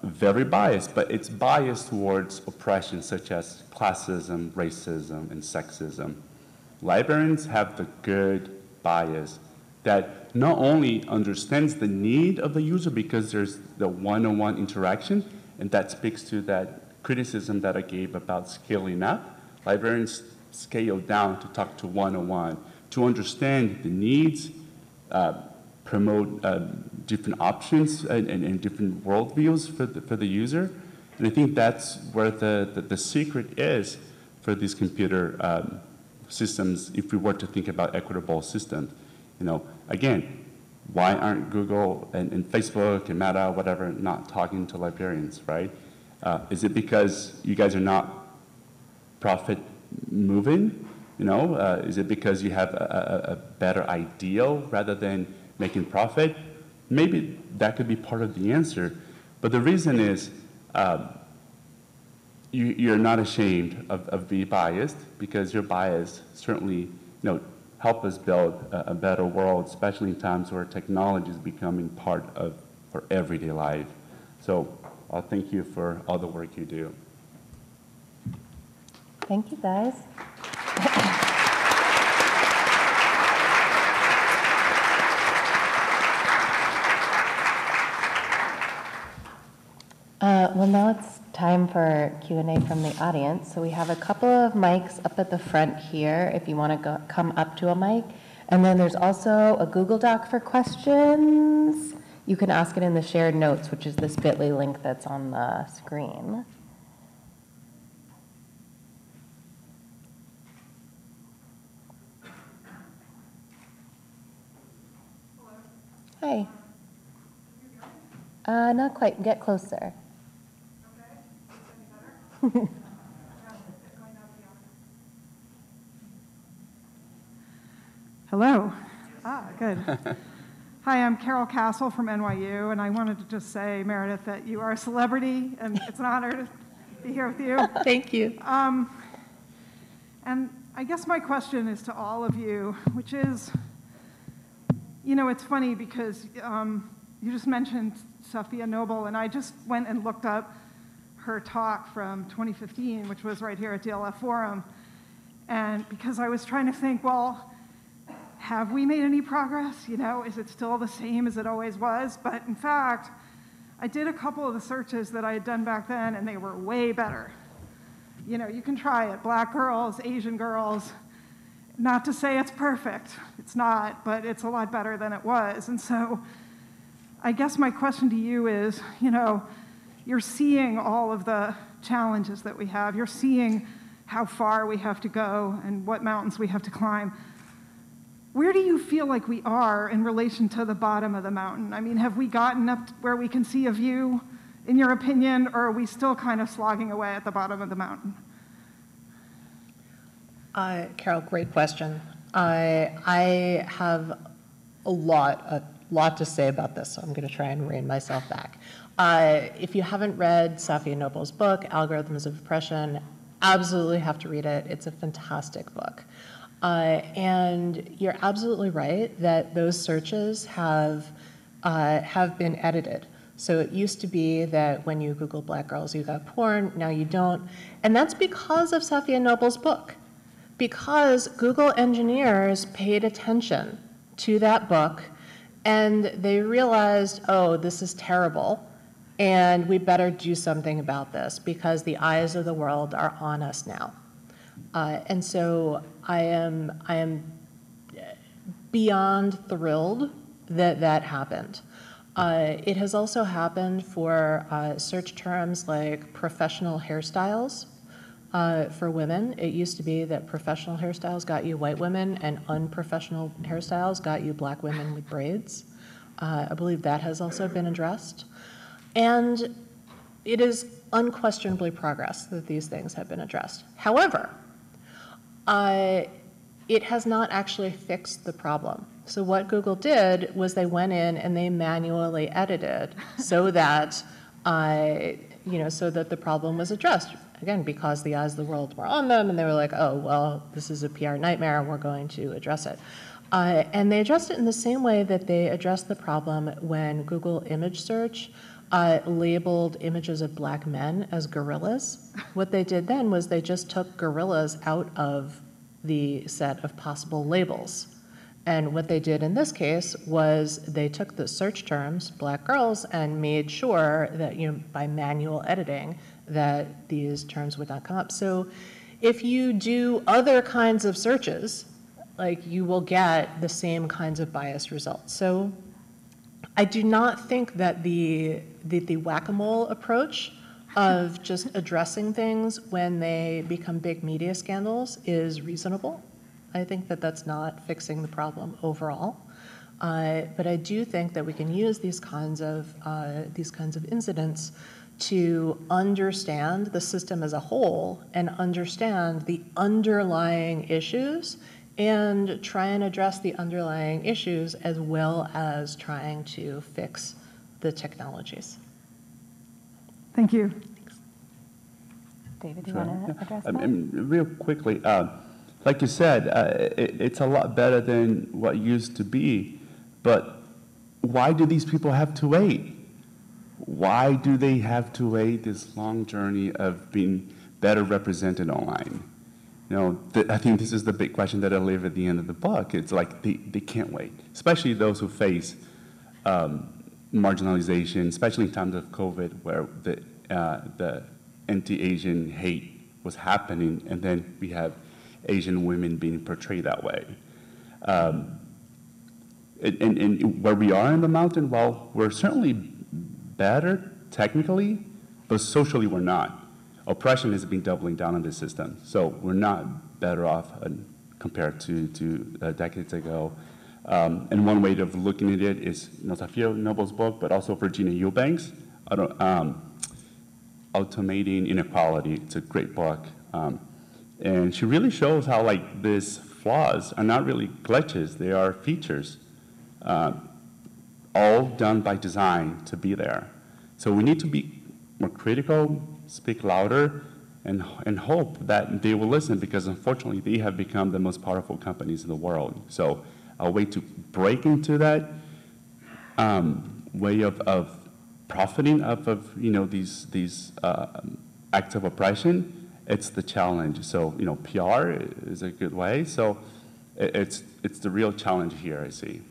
very biased, but it's biased towards oppression such as classism, racism, and sexism. Librarians have the good bias that not only understands the need of the user because there's the one-on-one interaction, and that speaks to that criticism that I gave about scaling up. Librarians scale down to talk to one-on-one, to understand the needs, promote different options and different worldviews for the user. And I think that's where the secret is for these computer systems if we were to think about equitable systems. Again, why aren't Google and Facebook and Meta, whatever, not talking to librarians, right? Is it because you guys are not profit moving? Is it because you have a better ideal rather than making profit? Maybe that could be part of the answer. But the reason is you're not ashamed of being biased because your bias certainly help us build a better world, especially in times where technology is becoming part of our everyday life. So I'll thank you for all the work you do. Thank you, guys. Well, now it's time for Q&A from the audience. So we have a couple of mics up at the front here if you want to come up to a mic. And then there's also a Google Doc for questions. You can ask it in the shared notes, which is this bit.ly link that's on the screen. Hi. Not quite. Get closer. Hello. Good. Hi, I'm Carol Castle from NYU, and I wanted to just say, Meredith, that you are a celebrity, and it's an honor to be here with you. Thank you. And I guess my question is to all of you, which is, you know, it's funny because you just mentioned Safiya Noble, and I just went and looked up her talk from 2015, which was right here at DLF Forum, and because I was trying to think, well, have we made any progress? You know, is it still the same as it always was? But in fact, I did a couple of the searches that I had done back then, and they were way better. You know, you can try it, Black girls, Asian girls. Not to say it's perfect, it's not, but it's a lot better than it was. And so I guess my question to you is, you know, you're seeing all of the challenges that we have. You're seeing how far we have to go and what mountains we have to climb. Where do you feel like we are in relation to the bottom of the mountain? I mean, have we gotten up to where we can see a view, in your opinion, or are we still kind of slogging away at the bottom of the mountain? Carol, great question. I have a lot to say about this, so I'm going to try and rein myself back. If you haven't read Safiya Noble's book, Algorithms of Oppression, absolutely have to read it. It's a fantastic book. And you're absolutely right that those searches have been edited. So it used to be that when you Google Black girls, you got porn. Now you don't. And that's because of Safiya Noble's book. Because Google engineers paid attention to that book, and they realized, oh, this is terrible, and we better do something about this because the eyes of the world are on us now. And so I am beyond thrilled that that happened. It has also happened for search terms like professional hairstyles for women. It used to be that professional hairstyles got you white women and unprofessional hairstyles got you Black women with braids. I believe that has also been addressed. And it is unquestionably progress that these things have been addressed. However, it has not actually fixed the problem. So what Google did was they went in and they manually edited so that, so that the problem was addressed. Again, because the eyes of the world were on them, and they were like, oh, well, this is a PR nightmare, we're going to address it. And they addressed it in the same way that they addressed the problem when Google image search labeled images of Black men as gorillas. What they did then was they just took gorillas out of the set of possible labels. And what they did in this case was they took the search terms, Black girls, and made sure that, by manual editing, that these terms would not come up. So if you do other kinds of searches, like, you will get the same kinds of biased results. So I do not think that the whack-a-mole approach of just addressing things when they become big media scandals is reasonable. I think that that's not fixing the problem overall. But I do think that we can use these kinds of incidents to understand the system as a whole and understand the underlying issues and try and address the underlying issues as well as trying to fix the technologies. Thank you. Thanks. David, do you want to address that? Real quickly, like you said, it's a lot better than what used to be, but why do these people have to wait? Why do they have to wait this long journey of being better represented online? I think this is the big question that I leave at the end of the book. It's like they can't wait, especially those who face marginalization, especially in times of COVID, where the anti-Asian hate was happening, and then we have Asian women being portrayed that way. And where we are in the mountain, well, we're certainly better technically, but socially we're not. Oppression has been doubling down on this system, so we're not better off compared to decades ago. And one way of looking at it is Sophia Noble's book, but also Virginia Eubanks, Automating Inequality. It's a great book. And she really shows how like these flaws are not really glitches, they are features, all done by design to be there. So we need to be more critical, speak louder, and hope that they will listen, because unfortunately they have become the most powerful companies in the world. So a way to break into that way of profiting off of these acts of oppression, it's the challenge. So PR is a good way. So it's the real challenge here, I see.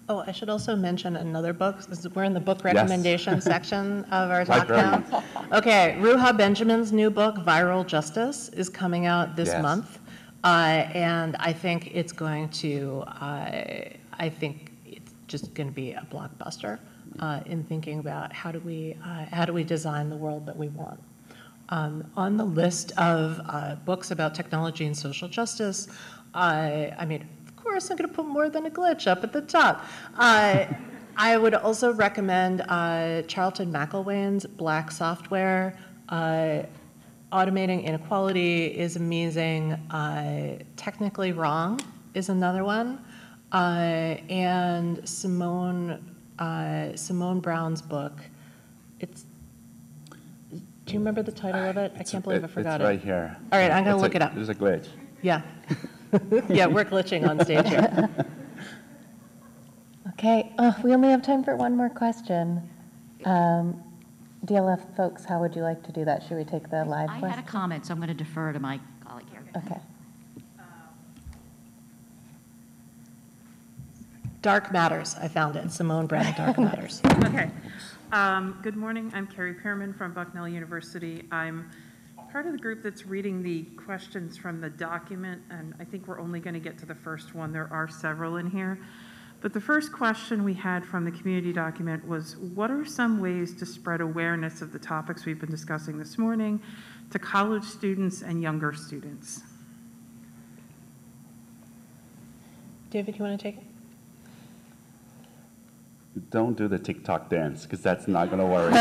Oh, I should also mention another book. We're in the book recommendation section of our talk now. Okay, Ruha Benjamin's new book, Viral Justice, is coming out this month. And I think it's going to, I think it's just going to be a blockbuster in thinking about how do we design the world that we want. On the list of books about technology and social justice, I mean, of course, I'm going to put More Than a Glitch up at the top. I would also recommend Charlton McElwain's Black Software. Automating Inequality is amazing. Technically Wrong is another one. And Simone Brown's book. Do you remember the title of it? I can't believe I forgot it. It's right here. All right, I'm going to look it up. There's a glitch. Yeah. Yeah, we're glitching on stage here. Okay, we only have time for one more question. DLF folks, how would you like to do that? Should we take the live question? I had a comment, so I'm going to defer to my colleague here. Okay. Dark Matters, I found it. Simone Brown, Dark Matters. Okay. Good morning. I'm Carrie Pearman from Bucknell University. I'm part of the group that's reading the questions from the document, and I think we're only going to get to the first one. There are several in here. But the first question we had from the community document was, what are some ways to spread awareness of the topics we've been discussing this morning to college students and younger students? David, you want to take it? Don't do the TikTok dance, because that's not going to work.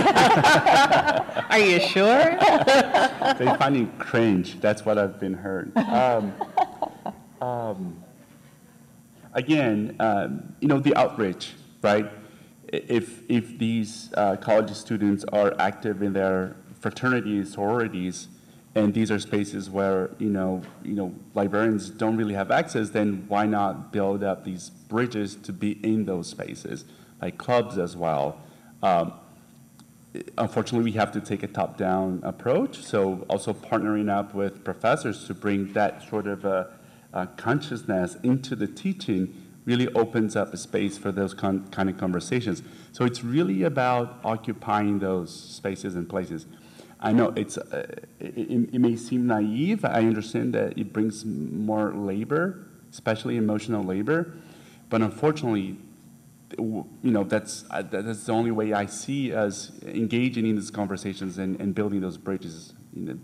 Are you sure? They find it cringe. That's what I've been heard. Again, the outreach, right? If these college students are active in their fraternities, sororities, and these are spaces where librarians don't really have access, then why not build up these bridges to be in those spaces, like clubs as well? Unfortunately, we have to take a top-down approach. So also partnering up with professors to bring that sort of consciousness into the teaching really opens up a space for those kind of conversations. So it's really about occupying those spaces and places. I know it may seem naive. I understand that it brings more labor, especially emotional labor, but unfortunately, that's the only way I see us engaging in these conversations and building those bridges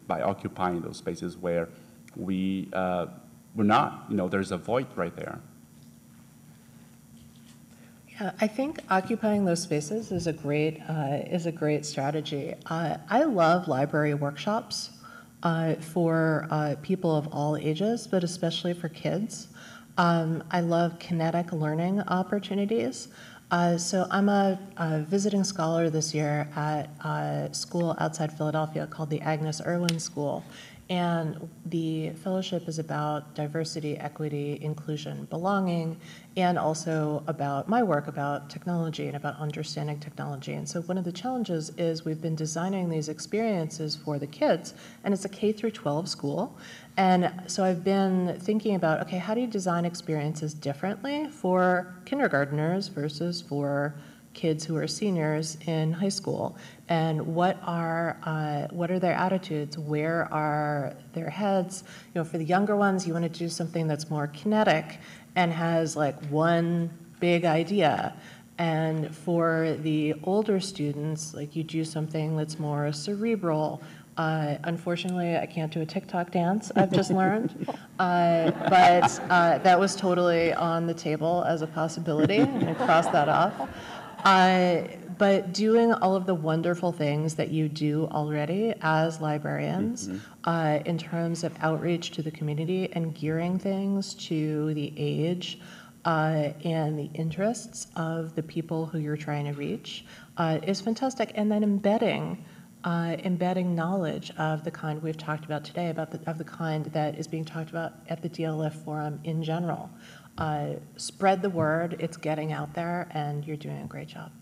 by occupying those spaces where we're not. There's a void right there. Yeah, I think occupying those spaces is a great strategy. I love library workshops for people of all ages, but especially for kids. I love kinetic learning opportunities. So I'm a visiting scholar this year at a school outside Philadelphia called the Agnes Irwin School. And the fellowship is about diversity, equity, inclusion, belonging, and also about my work about technology and about understanding technology. And so one of the challenges is we've been designing these experiences for the kids, and it's a K through 12 school. And so I've been thinking about, okay, how do you design experiences differently for kindergartners versus for kids who are seniors in high school, and what are their attitudes? Where are their heads? For the younger ones, you want to do something that's more kinetic and has like one big idea. And for the older students, like you do something that's more cerebral, Unfortunately, I can't do a TikTok dance, I've just learned. But that was totally on the table as a possibility, and I crossed that off. But doing all of the wonderful things that you do already as librarians in terms of outreach to the community and gearing things to the age and the interests of the people who you're trying to reach is fantastic. And then embedding knowledge of the kind we've talked about today, of the kind that is being talked about at the DLF Forum in general. Spread the word, it's getting out there, and you're doing a great job.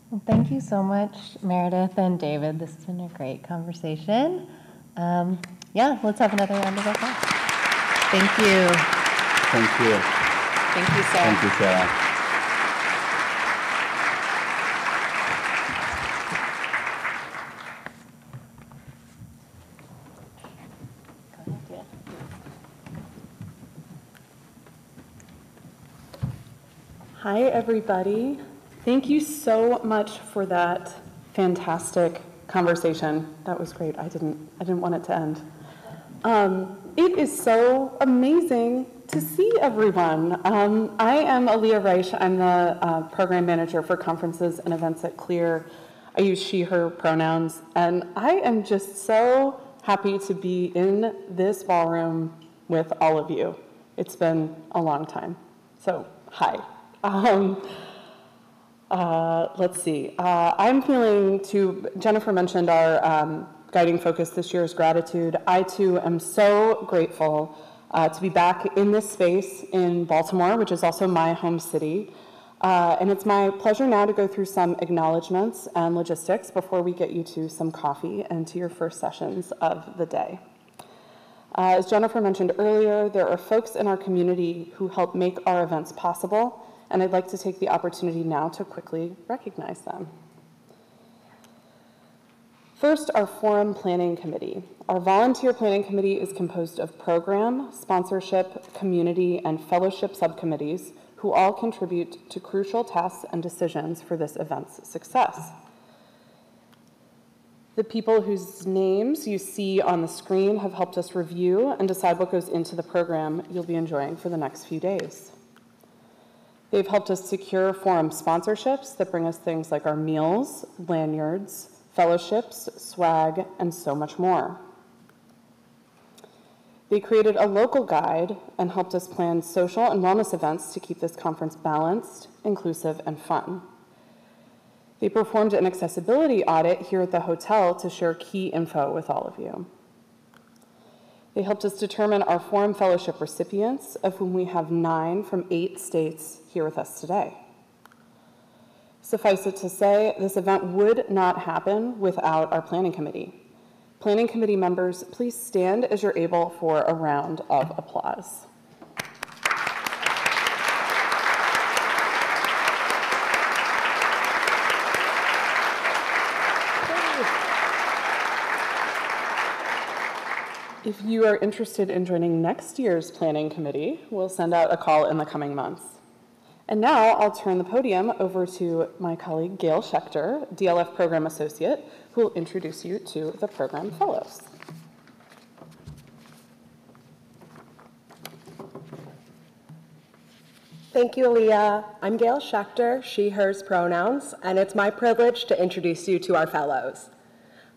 Well, thank you so much, Meredith and David. This has been a great conversation. Yeah, let's have another round of applause. Thank you. Thank you. Thank you, Sarah. Thank you, Sarah. Hi, everybody. Thank you so much for that fantastic conversation. That was great. I didn't want it to end. It is so amazing to see everyone. I am Aliya Reich. I'm the program manager for conferences and events at CLEAR. I use she, her pronouns, and I am just so happy to be in this ballroom with all of you. It's been a long time. So, hi. Let's see. I'm feeling Jennifer mentioned our guiding focus this year is gratitude. I too am so grateful to be back in this space in Baltimore, which is also my home city. And it's my pleasure now to go through some acknowledgments and logistics before we get you to some coffee and to your first sessions of the day. As Jennifer mentioned earlier, there are folks in our community who help make our events possible, and I'd like to take the opportunity now to quickly recognize them. First, our Forum Planning Committee. Our volunteer planning committee is composed of program, sponsorship, community, and fellowship subcommittees who all contribute to crucial tasks and decisions for this event's success. The people whose names you see on the screen have helped us review and decide what goes into the program you'll be enjoying for the next few days. They've helped us secure forum sponsorships that bring us things like our meals, lanyards, fellowships, swag, and so much more. They created a local guide and helped us plan social and wellness events to keep this conference balanced, inclusive, and fun. They performed an accessibility audit here at the hotel to share key info with all of you. They helped us determine our Forum Fellowship recipients, of whom we have 9 from 8 states here with us today. Suffice it to say, this event would not happen without our planning committee. Planning committee members, please stand as you're able for a round of applause. If you are interested in joining next year's planning committee, we'll send out a call in the coming months. And now I'll turn the podium over to my colleague Gayle Schechter, DLF Program Associate, who will introduce you to the program fellows. Thank you, Aliya. I'm Gayle Schechter, she, hers pronouns, and it's my privilege to introduce you to our fellows.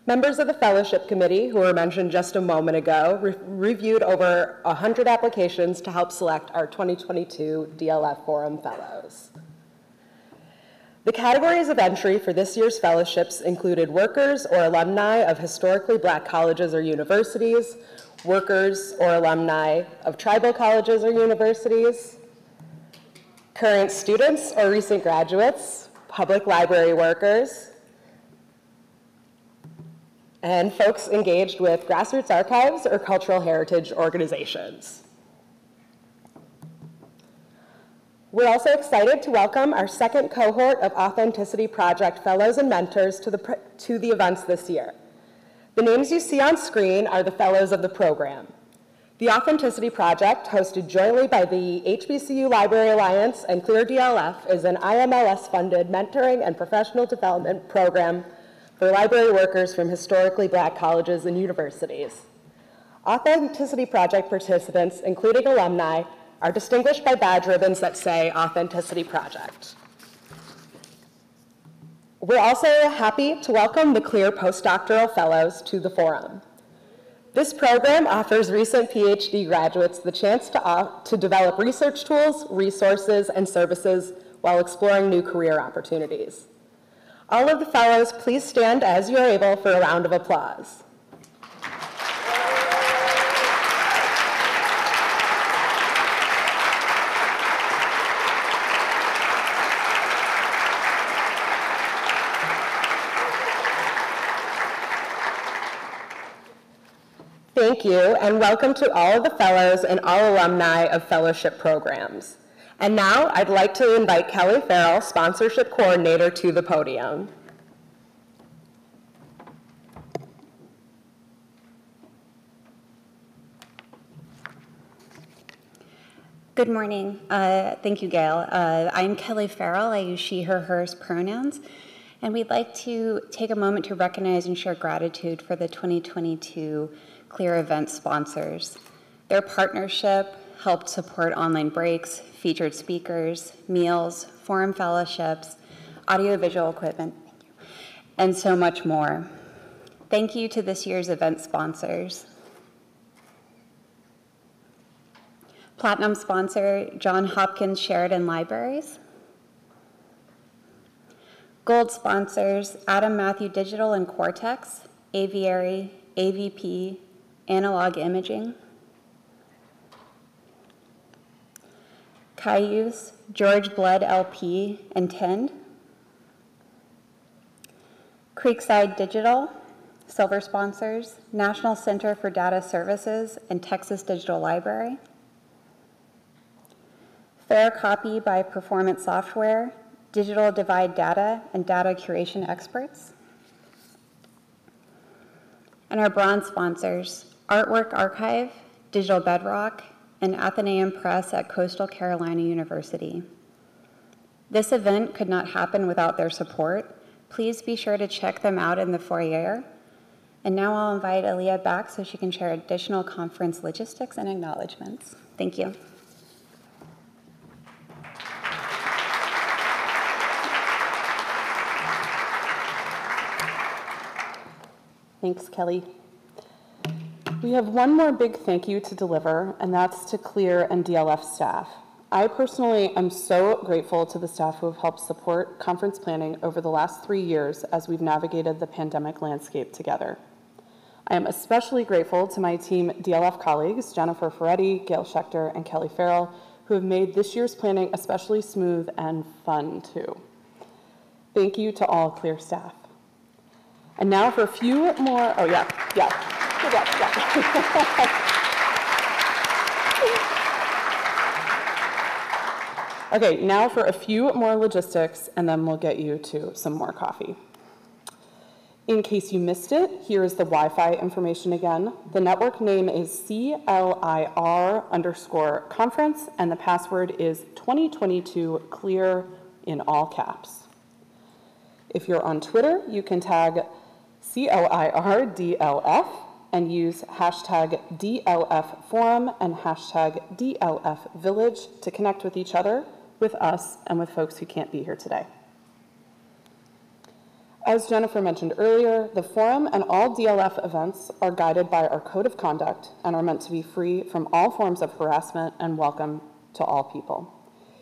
Members of the Fellowship Committee, who were mentioned just a moment ago, reviewed over 100 applications to help select our 2022 DLF Forum Fellows. The categories of entry for this year's fellowships included workers or alumni of historically Black colleges or universities, workers or alumni of tribal colleges or universities, current students or recent graduates, public library workers, and folks engaged with grassroots archives or cultural heritage organizations. We're also excited to welcome our second cohort of Authenticity Project Fellows and Mentors to the events this year. The names you see on screen are the fellows of the program. The Authenticity Project, hosted jointly by the HBCU Library Alliance and CLEAR DLF, is an IMLS-funded mentoring and professional development program for library workers from historically Black colleges and universities. Authenticity Project participants, including alumni, are distinguished by badge ribbons that say Authenticity Project. We're also happy to welcome the CLEAR postdoctoral fellows to the forum. This program offers recent PhD graduates the chance to develop research tools, resources, and services while exploring new career opportunities. All of the fellows, please stand as you are able for a round of applause. Thank you, and welcome to all of the fellows and all alumni of fellowship programs. And now I'd like to invite Kelly Farrell, sponsorship coordinator, to the podium. Good morning. Thank you, Gayle. I'm Kelly Farrell. I use she, her, hers pronouns. And we'd like to take a moment to recognize and share gratitude for the 2022 CLEAR event sponsors. Their partnership helped support online breaks, featured speakers, meals, forum fellowships, audiovisual equipment, and so much more. Thank you to this year's event sponsors. Platinum sponsor, Johns Hopkins Sheridan Libraries. Gold sponsors, Adam Matthew Digital and Cortex, Aviary, AVP, Analog Imaging. Cayuse, George Blood LP, and Tend. Creekside Digital, silver sponsors, National Center for Data Services and Texas Digital Library. Fair Copy by Performance Software, Digital Divide Data and Data Curation Experts. And our bronze sponsors, Artwork Archive, Digital Bedrock, and Athenaeum Press at Coastal Carolina University. This event could not happen without their support. Please be sure to check them out in the foyer. And now I'll invite Aliya back so she can share additional conference logistics and acknowledgements. Thank you. Thanks, Kelly. We have one more big thank you to deliver, and that's to CLEAR and DLF staff. I personally am so grateful to the staff who have helped support conference planning over the last 3 years as we've navigated the pandemic landscape together. I am especially grateful to my team DLF colleagues, Jennifer Ferretti, Gayle Schechter, and Kelly Farrell, who have made this year's planning especially smooth and fun too. Thank you to all CLEAR staff. And now for a few more, oh yeah. Good luck, Okay, now for a few more logistics, and then we'll get you to some more coffee. In case you missed it, here is the Wi-Fi information again. The network name is CLIR_conference, and the password is 2022 CLEAR in all caps. If you're on Twitter, you can tag CLIRDLF and use hashtag DLF Forum and hashtag DLF Village to connect with each other, with us, and with folks who can't be here today. As Jennifer mentioned earlier, the forum and all DLF events are guided by our code of conduct and are meant to be free from all forms of harassment and welcome to all people.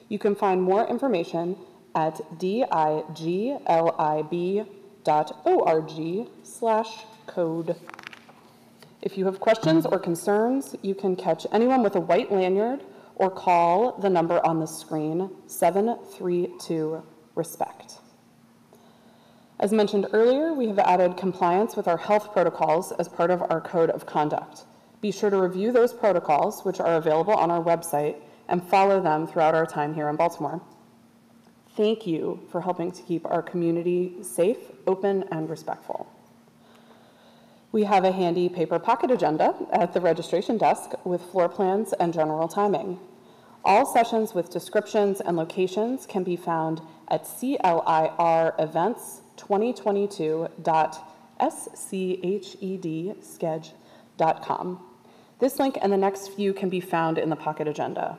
You can find more information at diglib.org/code. If you have questions or concerns, you can catch anyone with a white lanyard or call the number on the screen, 732-RESPECT. As mentioned earlier, we have added compliance with our health protocols as part of our code of conduct. Be sure to review those protocols, which are available on our website, and follow them throughout our time here in Baltimore. Thank you for helping to keep our community safe, open, and respectful. We have a handy paper pocket agenda at the registration desk with floor plans and general timing. All sessions with descriptions and locations can be found at CLIR events 2022.sched.com. This link and the next few can be found in the pocket agenda.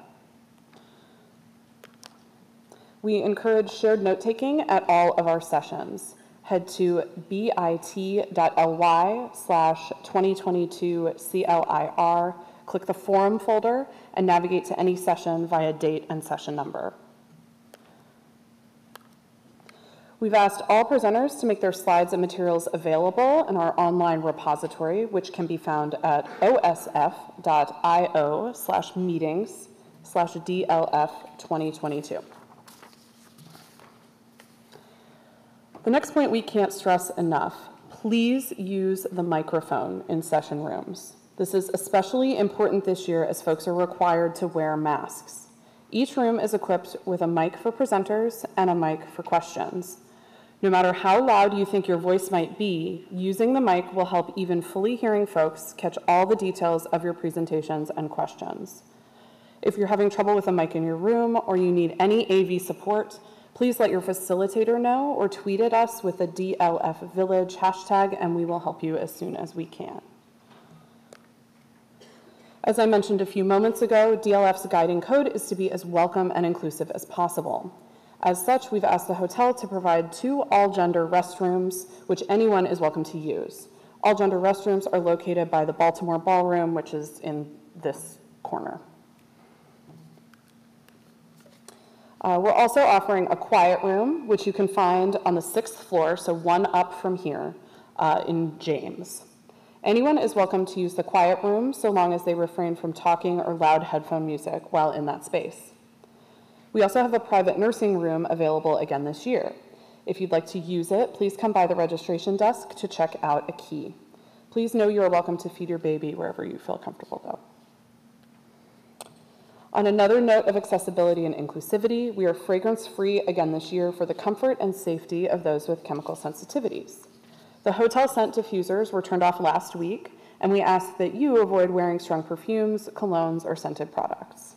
We encourage shared note-taking at all of our sessions. Head to bit.ly/2022CLIR, click the forum folder, and navigate to any session via date and session number. We've asked all presenters to make their slides and materials available in our online repository, which can be found at osf.io/meetings/DLF2022. The next point we can't stress enough: please use the microphone in session rooms. This is especially important this year as folks are required to wear masks. Each room is equipped with a mic for presenters and a mic for questions. No matter how loud you think your voice might be, using the mic will help even fully hearing folks catch all the details of your presentations and questions. If you're having trouble with a mic in your room or you need any AV support, please let your facilitator know or tweet at us with the DLF Village hashtag, and we will help you as soon as we can. As I mentioned a few moments ago, DLF's guiding code is to be as welcome and inclusive as possible. As such, we've asked the hotel to provide 2 all-gender restrooms, which anyone is welcome to use. All-gender restrooms are located by the Baltimore Ballroom, which is in this corner. We're also offering a quiet room, which you can find on the 6th floor, so one up from here, in James. Anyone is welcome to use the quiet room so long as they refrain from talking or loud headphone music while in that space. We also have a private nursing room available again this year. If you'd like to use it, please come by the registration desk to check out a key. Please know you are welcome to feed your baby wherever you feel comfortable, though. On another note of accessibility and inclusivity, we are fragrance-free again this year for the comfort and safety of those with chemical sensitivities. The hotel scent diffusers were turned off last week, and we ask that you avoid wearing strong perfumes, colognes, or scented products.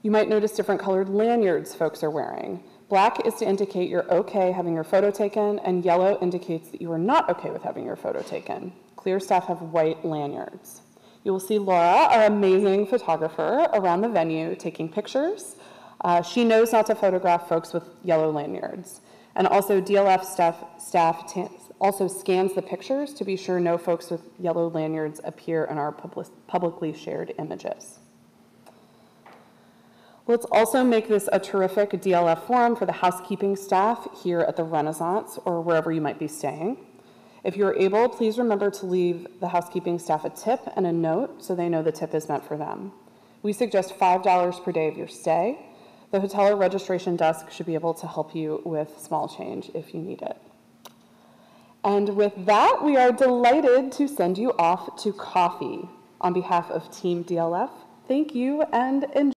You might notice different colored lanyards folks are wearing. Black is to indicate you're okay having your photo taken, and yellow indicates that you are not okay with having your photo taken. Clear staff have white lanyards. You will see Laura, our amazing photographer, around the venue taking pictures. She knows not to photograph folks with yellow lanyards. And also DLF staff also scans the pictures to be sure no folks with yellow lanyards appear in our publicly shared images. Let's also make this a terrific DLF forum for the housekeeping staff here at the Renaissance or wherever you might be staying. If you're able, please remember to leave the housekeeping staff a tip and a note so they know the tip is meant for them. We suggest $5 per day of your stay. The hotel or registration desk should be able to help you with small change if you need it. And with that, we are delighted to send you off to coffee. On behalf of Team DLF, thank you and enjoy.